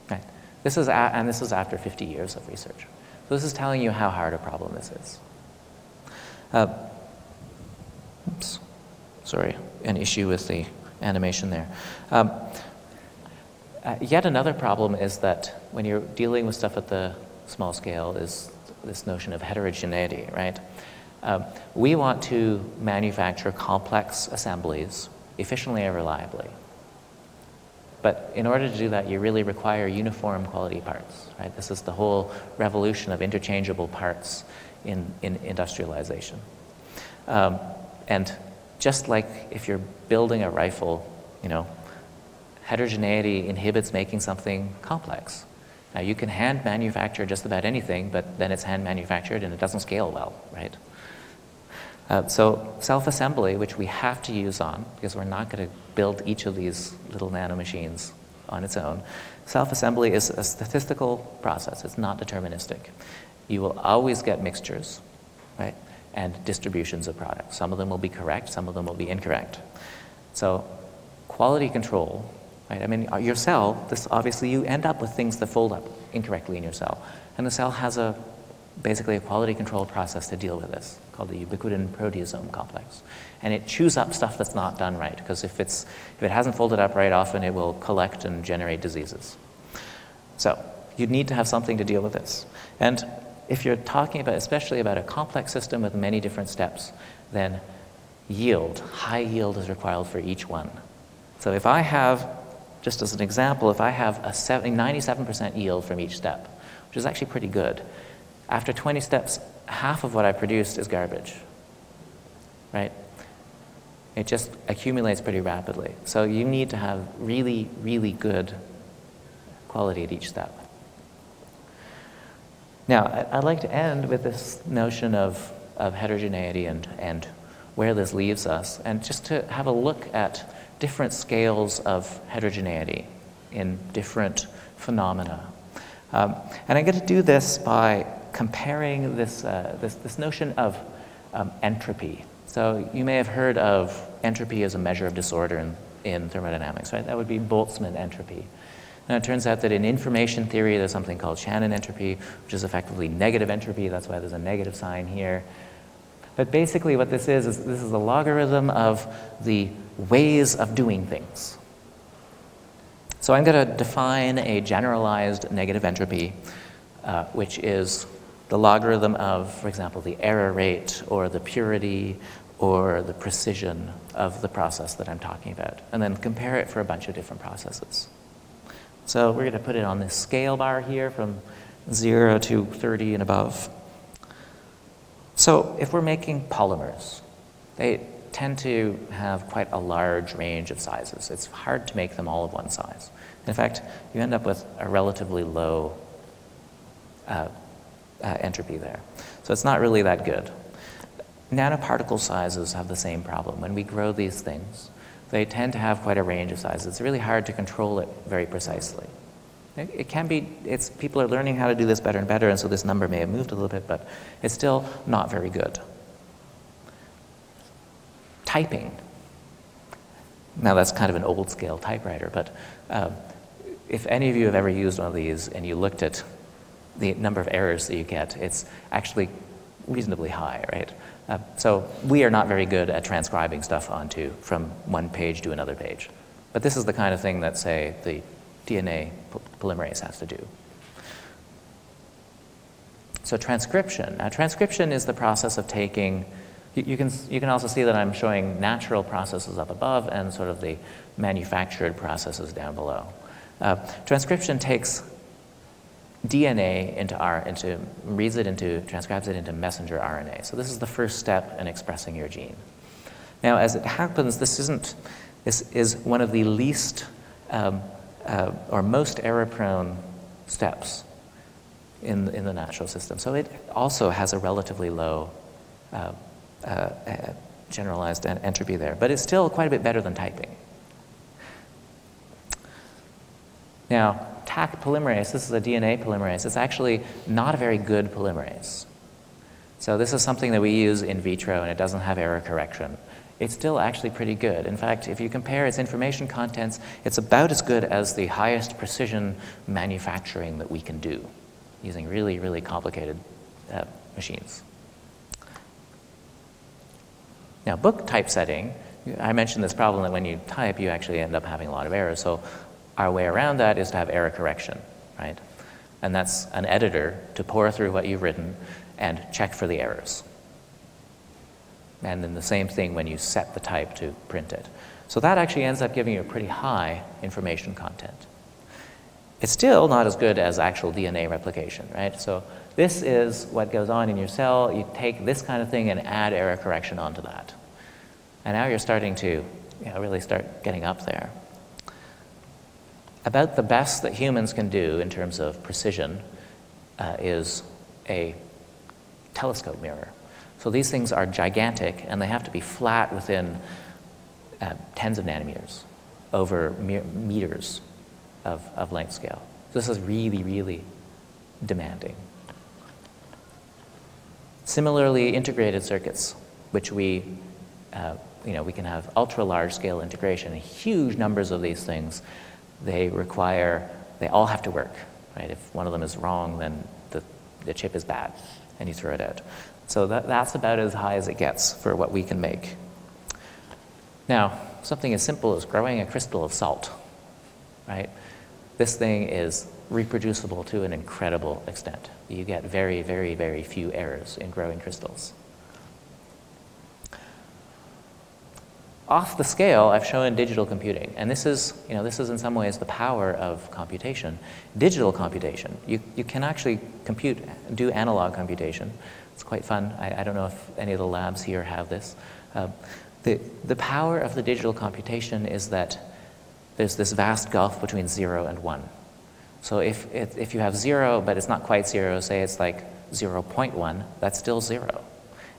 Right. This is after 50 years of research. So this is telling you how hard a problem this is. Oops, sorry, an issue with the animation there. Yet another problem is that when you're dealing with stuff at the small scale is this notion of heterogeneity, right? We want to manufacture complex assemblies efficiently and reliably. But in order to do that, you really require uniform quality parts, right? This is the whole revolution of interchangeable parts in industrialization. And just like if you're building a rifle, heterogeneity inhibits making something complex. Now, you can hand manufacture just about anything, but then it's hand manufactured and it doesn't scale well, right? So self-assembly, which we have to use on, because we're not going to build each of these little nanomachines on its own, self-assembly is a statistical process. It's not deterministic. You will always get mixtures, right, and distributions of products. Some of them will be correct, some of them will be incorrect. So quality control, right, I mean, your cell, obviously you end up with things that fold up incorrectly in your cell. And the cell has basically a quality control process to deal with this, called the ubiquitin proteasome complex. And it chews up stuff that's not done right, because if it hasn't folded up right, often it will collect and generate diseases. So you'd need to have something to deal with this. And if you're talking about, especially about a complex system with many different steps, then high yield is required for each one. So if I have, just as an example, if I have a 97% yield from each step, which is actually pretty good, after 20 steps, half of what I produced is garbage, right? It just accumulates pretty rapidly. So you need to have really, really good quality at each step. Now, I'd like to end with this notion of heterogeneity and where this leaves us, and just to have a look at different scales of heterogeneity in different phenomena. And I'm going to do this by comparing this notion of entropy. So you may have heard of entropy as a measure of disorder in thermodynamics, right? That would be Boltzmann entropy. Now, it turns out that in information theory, there's something called Shannon entropy, which is effectively negative entropy. That's why there's a negative sign here. But basically what this is this is a logarithm of the ways of doing things. So I'm going to define a generalized negative entropy, which is the logarithm of, for example, the error rate or the purity or the precision of the process that I'm talking about, and then compare it for a bunch of different processes. So we're going to put it on this scale bar here from 0 to 30 and above. So if we're making polymers, they tend to have quite a large range of sizes. It's hard to make them all of one size. In fact, you end up with a relatively low entropy there. So it's not really that good. Nanoparticle sizes have the same problem. When we grow these things, they tend to have quite a range of sizes. It's really hard to control it very precisely. It can be, people are learning how to do this better and better, and so this number may have moved a little bit, but it's still not very good. typing. Now that's kind of an old-scale typewriter, but if any of you have ever used one of these and you looked at the number of errors that you get, it's actually reasonably high, right? So we are not very good at transcribing stuff from one page to another page. But this is the kind of thing that, say, the DNA polymerase has to do. So transcription. Now, transcription is the process of taking, you can also see that I'm showing natural processes up above and sort of the manufactured processes down below. Transcription takes DNA transcribes it into messenger RNA. So this is the first step in expressing your gene. Now, as it happens, this is one of the least or most error-prone steps in the natural system. So it also has a relatively low generalized entropy there, but it's still quite a bit better than typing. Now, Taq polymerase, this is a DNA polymerase. It's actually not a very good polymerase. So this is something that we use in vitro, and it doesn't have error correction. It's still actually pretty good. In fact, if you compare its information contents, it's about as good as the highest precision manufacturing that we can do using really, really complicated machines. Now, book typesetting, I mentioned this problem that when you type, you actually end up having a lot of errors. So our way around that is to have error correction, right? And that's an editor to pore through what you've written and check for the errors. And then the same thing when you set the type to print it. So that actually ends up giving you a pretty high information content. It's still not as good as actual DNA replication, right? So this is what goes on in your cell. You take this kind of thing and add error correction onto that. And now you're starting to really start getting up there. About the best that humans can do in terms of precision is a telescope mirror. So these things are gigantic, and they have to be flat within tens of nanometers over meters of length scale. This is really, really demanding. Similarly, integrated circuits, which we can have ultra-large scale integration, huge numbers of these things. They all have to work, right? If one of them is wrong, then the chip is bad, and you throw it out. So that's about as high as it gets for what we can make. Now, something as simple as growing a crystal of salt, right? This thing is reproducible to an incredible extent. You get very, very, very few errors in growing crystals. Off the scale, I've shown digital computing, and this is in some ways the power of computation. Digital computation, you can actually do analog computation. It's quite fun. I don't know if any of the labs here have this. The power of the digital computation is that there's this vast gulf between 0 and 1. So if you have 0, but it's not quite 0, say it's like 0.1, that's still 0.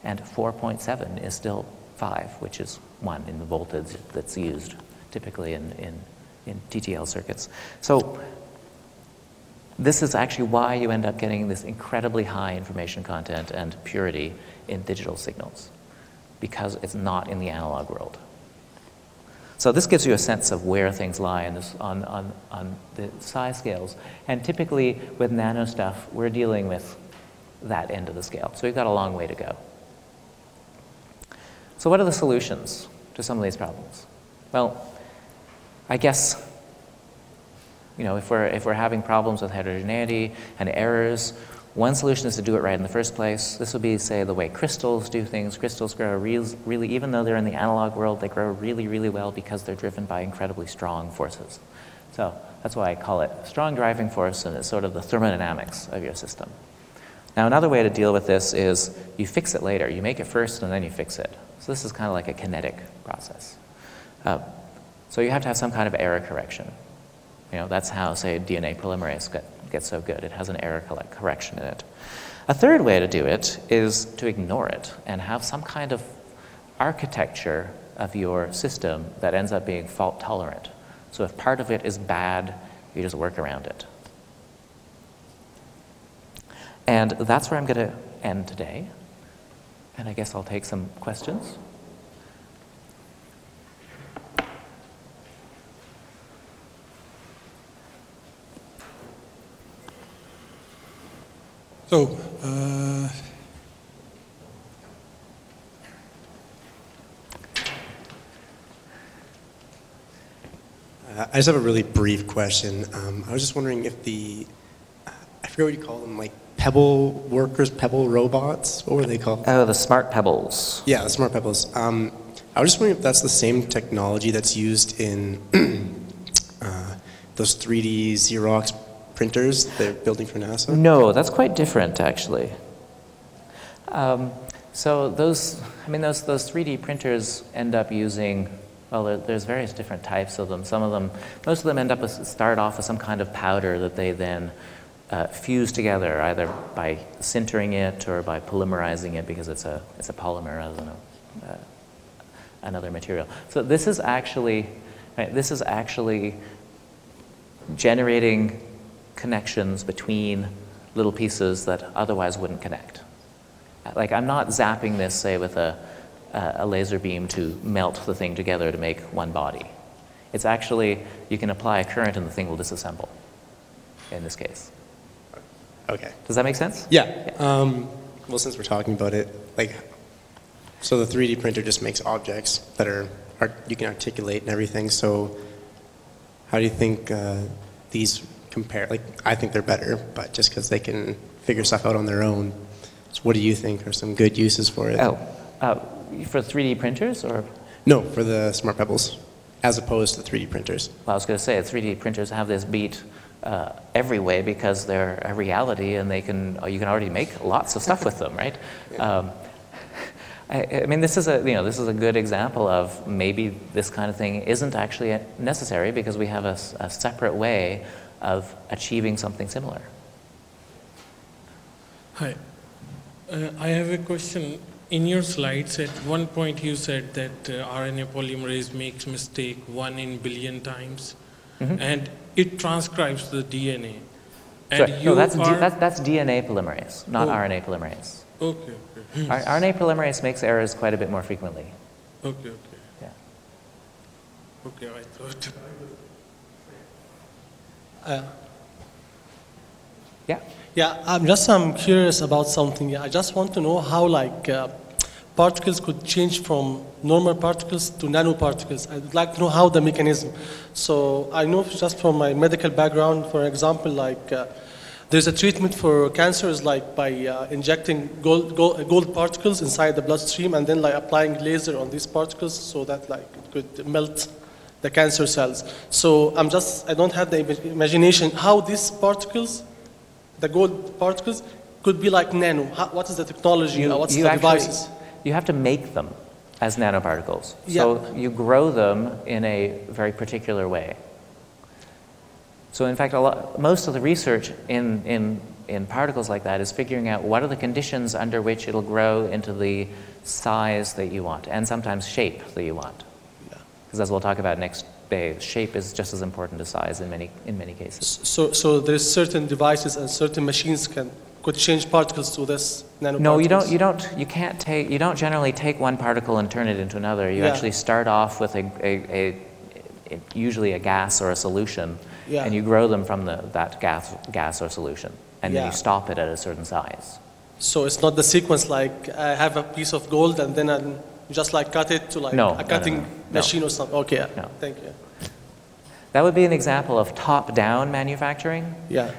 And 4.7 is still 5, which is 1 in the voltage that's used typically in TTL circuits. So this is actually why you end up getting this incredibly high information content and purity in digital signals, because it's not in the analog world. So this gives you a sense of where things lie on the size scales. And typically with nano stuff, we're dealing with that end of the scale. So we've got a long way to go. So what are the solutions to some of these problems? Well, I guess if we're having problems with heterogeneity and errors, one solution is to do it right in the first place. This would be, say, the way crystals do things. Crystals grow really, even though they're in the analog world, they grow really, really well because they're driven by incredibly strong forces. So that's why I call it a strong driving force, and it's sort of the thermodynamics of your system. Now, another way to deal with this is you fix it later. You make it first, and then you fix it. So this is kind of like a kinetic process. So you have to have some kind of error correction. That's how, say, DNA polymerase gets so good. It has an error correction in it. A third way to do it is to ignore it and have some kind of architecture of your system that ends up being fault tolerant. So if part of it is bad, you just work around it. And that's where I'm going to end today. And I guess I'll take some questions. So, I just have a really brief question. I was just wondering if I forget what you call them, like pebble workers, pebble robots, what were they called? Oh, the smart pebbles. Yeah, the smart pebbles. I was just wondering if that's the same technology that's used in those 3D Xerox printers they're building for NASA? No, that's quite different, actually. So those 3D printers end up using, well, there's various different types of them. Most of them end up start off with some kind of powder that they then fuse together, either by sintering it or by polymerizing it, because it's a polymer rather than another material. So this is actually generating connections between little pieces that otherwise wouldn't connect. Like, I'm not zapping this, say, with a laser beam to melt the thing together to make one body. It's actually, you can apply a current and the thing will disassemble, in this case. Okay. Does that make sense? Yeah. Well, since we're talking about it, like, so the 3D printer just makes objects that you can articulate and everything. So how do you think these compare? Like, I think they're better, but just because they can figure stuff out on their own. So what do you think are some good uses for it? Oh, for 3D printers, or? No, for the smart pebbles, as opposed to 3D printers. Well, I was going to say, 3D printers have this beat every way because they're a reality, and you can already make lots of stuff with them, right? Yeah. I mean, this is a good example of maybe this kind of thing isn't actually necessary because we have a separate way of achieving something similar. Hi. I have a question. In your slides, at one point you said that RNA polymerase makes mistake 1 in billion times, and it transcribes the DNA. And no, that's DNA polymerase, not RNA polymerase. Okay. RNA polymerase makes errors quite a bit more frequently. Okay. Yeah. Okay, I thought. Yeah. Yeah, I'm curious about something. I just want to know how particles could change from normal particles to nanoparticles. I'd like to know how the mechanism. So I know just from my medical background, for example, there's a treatment for cancers by injecting gold particles inside the bloodstream and then applying laser on these particles so that it could melt the cancer cells. So I don't have the imagination how these particles, the gold particles, could be like nano. What is the technology? What's the devices? You have to make them as nanoparticles. Yeah. So you grow them in a very particular way. So in fact, most of the research in particles like that is figuring out what are the conditions under which it'll grow into the size that you want, and sometimes shape that you want. Because as we'll talk about next day, shape is just as important as size in many cases. So there's certain devices and certain machines could change particles to this nanoparticles? No, you don't generally take one particle and turn it into another. You actually start off with usually a gas or a solution, and you grow them from that gas or solution, and then you stop it at a certain size. So it's not the sequence like I have a piece of gold and then I just cut it to a cutting machine or something. Okay, thank you. That would be an example of top-down manufacturing,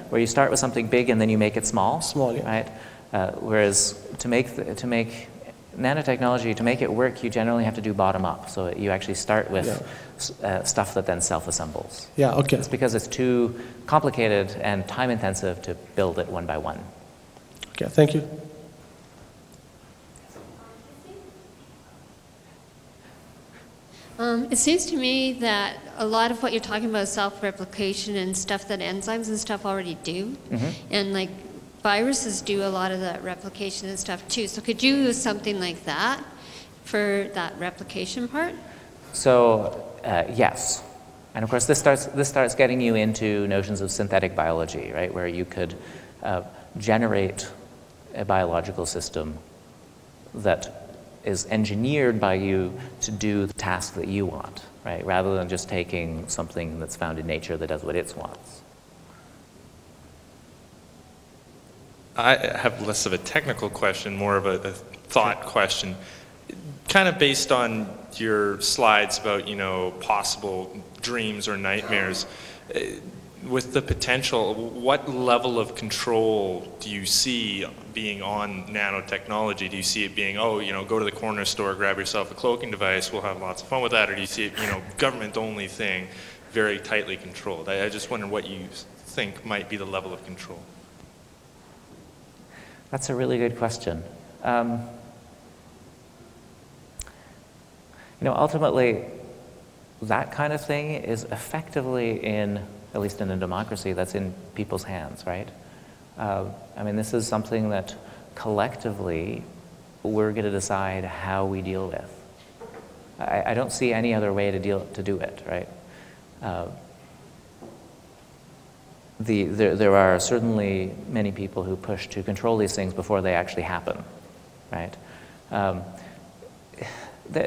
where you start with something big and then you make it small. Right? Whereas to make nanotechnology, to make it work, you generally have to do bottom-up. So you actually start with stuff that then self-assembles. Yeah, okay. It's because it's too complicated and time-intensive to build it one by one. Okay, thank you. It seems to me that a lot of what you're talking about is self-replication and stuff that enzymes and stuff already do. And viruses do a lot of that replication and stuff too. So could you use something like that for that replication part? So yes. And of course this starts getting you into notions of synthetic biology, right? Where you could generate a biological system that is engineered by you to do the task that you want, right? Rather than just taking something that's found in nature that does what it wants. I have less of a technical question, more of a thought question. Kind of based on your slides about, you know, possible dreams or nightmares, with the potential, what level of control do you see being on nanotechnology? Do you see it being, oh, you know, go to the corner store, grab yourself a cloaking device, we'll have lots of fun with that, or do you see it, you know, government-only thing, very tightly controlled? I just wonder what you think might be the level of control. That's a really good question. You know, ultimately, that kind of thing is effectively in, at least in a democracy, that's in people's hands, right? I mean, this is something that collectively we're going to decide how we deal with. I don't see any other way to do it, right? There are certainly many people who push to control these things before they actually happen, right?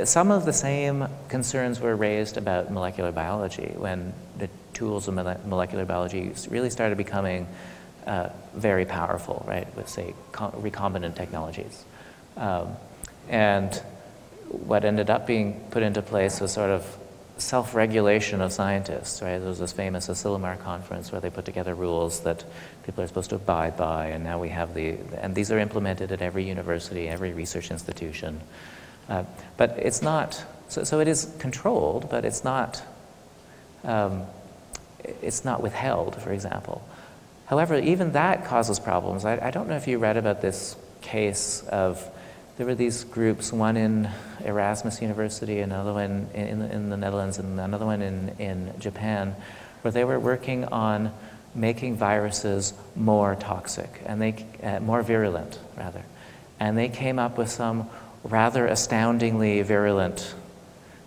Some of the same concerns were raised about molecular biology when the tools of molecular biology really started becoming very powerful, right, with, say, recombinant technologies. And what ended up being put into place was sort of self-regulation of scientists, right? There was this famous Asilomar conference where they put together rules that people are supposed to abide by, and now we have and these are implemented at every university, every research institution. But it's not, so it is controlled, but it's not withheld, for example. However, even that causes problems. I don't know if you read about this case of, there were these groups, one in Erasmus University, another one in the Netherlands, and another one in Japan, where they were working on making viruses more toxic, and more virulent, rather. And they came up with some rather astoundingly virulent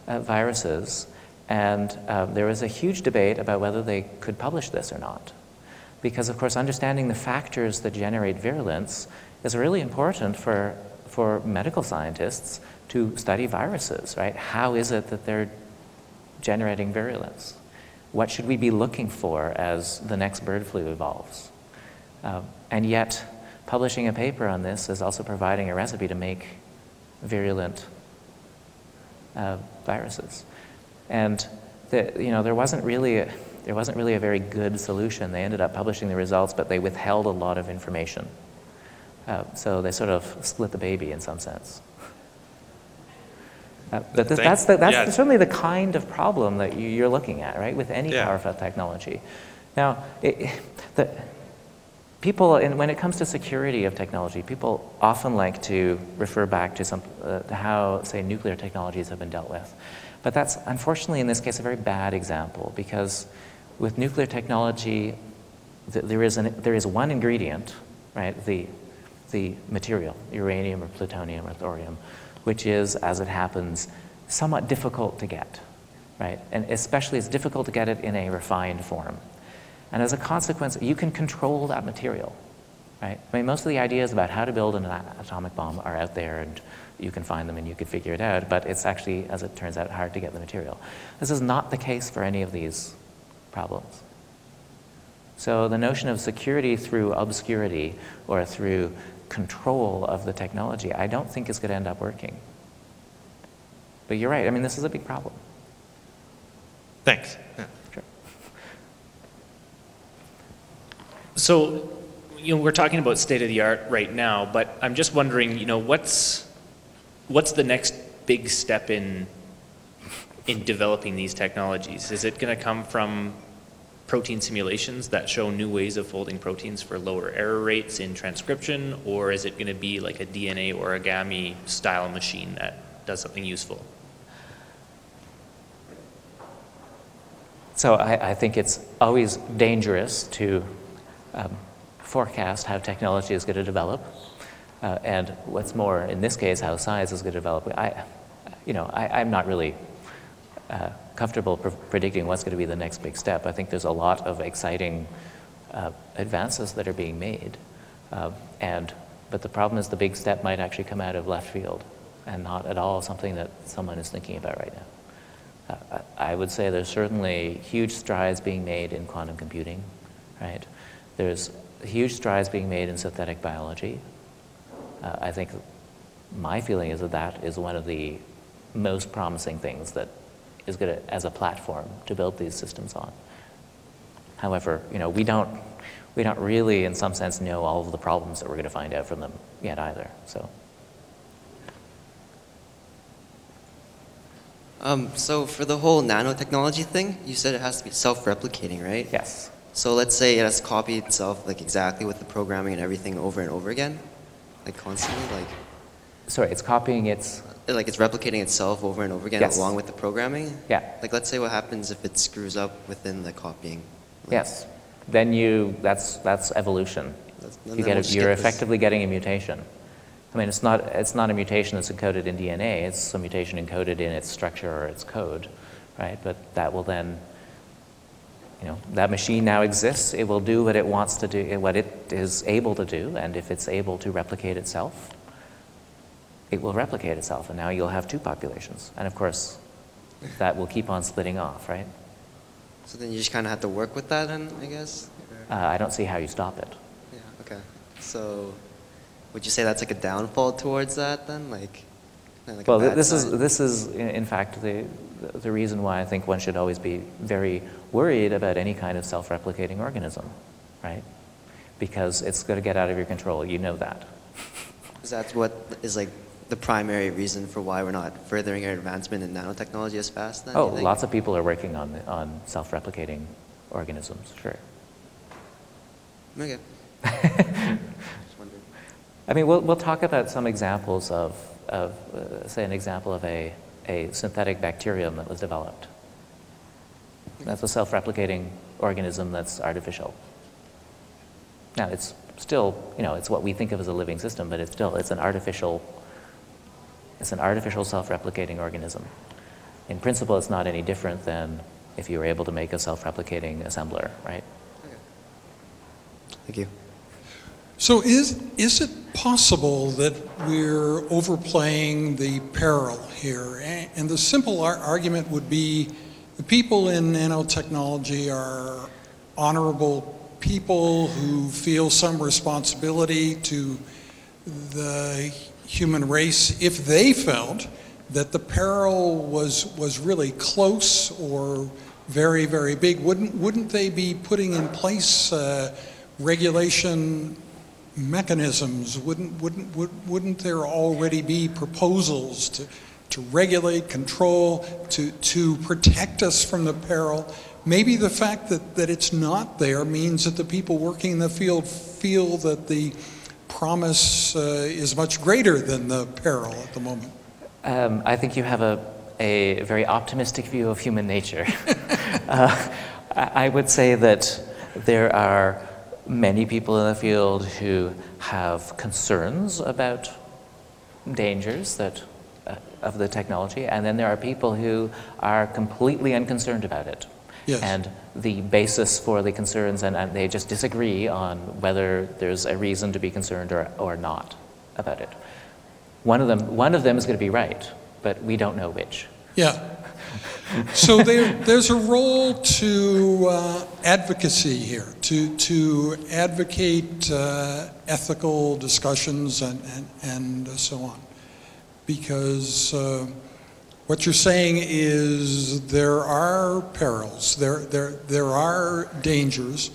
viruses, and there was a huge debate about whether they could publish this or not. Because, of course, understanding the factors that generate virulence is really important for medical scientists to study viruses, right? How is it that they're generating virulence? What should we be looking for as the next bird flu evolves? And yet, publishing a paper on this is also providing a recipe to make virulent viruses. And there wasn't really a very good solution. They ended up publishing the results, but they withheld a lot of information. So they sort of split the baby in some sense. But that's certainly the kind of problem that you're looking at, right, with any powerful technology. Now, people, when it comes to security of technology, people often like to refer back to how, say, nuclear technologies have been dealt with. But that's, unfortunately, in this case, a very bad example, because with nuclear technology, there is one ingredient, right, the material, uranium or plutonium or thorium, which is, as it happens, somewhat difficult to get, right? And especially it's difficult to get it in a refined form. And as a consequence, you can control that material, right? I mean, most of the ideas about how to build an atomic bomb are out there, and you can find them and you can figure it out, but it's actually, as it turns out, hard to get the material. This is not the case for any of these problems. So the notion of security through obscurity or through control of the technology, I don't think is going to end up working. But you're right, I mean, this is a big problem. Thanks. Yeah. Sure. So, we're talking about state of the art right now, but I'm just wondering, what's the next big step in developing these technologies? Is it going to come from protein simulations that show new ways of folding proteins for lower error rates in transcription, or is it going to be like a DNA origami style machine that does something useful? So I think it's always dangerous to forecast how technology is going to develop, and what's more, in this case, how science is going to develop. I'm not really comfortable predicting what's going to be the next big step. I think there's a lot of exciting advances that are being made, but the problem is the big step might actually come out of left field and not at all something that someone is thinking about right now. I would say there's certainly huge strides being made in quantum computing, right? There's huge strides being made in synthetic biology. I think my feeling is that that is one of the most promising things that is good as a platform to build these systems on. However, we don't really, in some sense, know all of the problems that we're going to find out from them yet either. So. So for the whole nanotechnology thing, you said it has to be self-replicating, right? Yes. So let's say it has to copy itself like exactly with the programming and everything over and over again, like constantly, like. Sorry, it's copying its. Like it's replicating itself over and over again Yes. along with the programming. Yeah. Like let's say what happens if it screws up within the copying. Like, Yes. Then that's evolution. You're effectively getting a mutation. I mean, it's not a mutation that's encoded in DNA. It's a mutation encoded in its structure or its code, right? But that will then, that machine now exists. It will do what it wants to do, what it is able to do, and if it's able to replicate itself, it will replicate itself, and now you'll have two populations. And of course, that will keep on splitting off, right? So then you just kind of have to work with that, then, I guess. I don't see how you stop it. Yeah. Okay. So. Would you say that's like a downfall towards that then? Like well, this is in fact the reason why I think one should always be very worried about any kind of self-replicating organism, right? Because it's going to get out of your control. You know that. Is that what is like the primary reason for why we're not furthering our advancement in nanotechnology as fast then? Oh, lots of people are working on self-replicating organisms, sure. Okay. I mean, we'll talk about some examples of say, an example of a synthetic bacterium that was developed. That's a self-replicating organism that's artificial. Now, it's still, it's what we think of as a living system, but it's an artificial self-replicating organism. In principle, it's not any different than if you were able to make a self-replicating assembler, right? Okay. Thank you. So is it possible that we're overplaying the peril here? And the simple argument would be the people in nanotechnology are honorable people who feel some responsibility to the human race. If they felt that the peril was really close or very, very big, wouldn't they be putting in place regulation mechanisms? Wouldn't there already be proposals to regulate, control, to protect us from the peril? Maybe the fact that it's not there means that the people working in the field feel that the promise is much greater than the peril at the moment. I think you have a very optimistic view of human nature. I would say that there are many people in the field who have concerns about dangers of the technology, and then there are people who are completely unconcerned about it. Yes. And the basis for the concerns, and they just disagree on whether there's a reason to be concerned or not about it. One of them is going to be right, but we don't know which. Yeah. So there's a role to advocacy here, to advocate ethical discussions and so on. Because what you're saying is there are perils, there are dangers,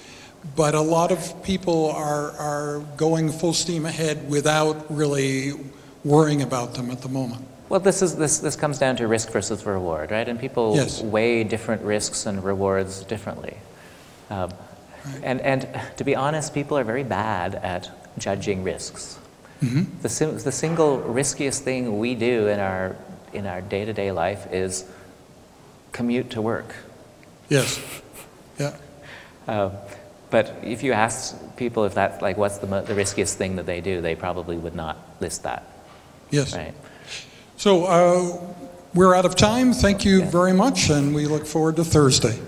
but a lot of people are going full steam ahead without really worrying about them at the moment. Well, this comes down to risk versus reward, right? And people Yes. weigh different risks and rewards differently. Right. And to be honest, people are very bad at judging risks. Mm-hmm. The single riskiest thing we do in our day-to-day life is commute to work. Yes. Yeah. But if you asked people if that's like what's the riskiest thing that they do, they probably would not list that. Yes. Right. So we're out of time. Thank you Yeah. very much, and we look forward to Thursday.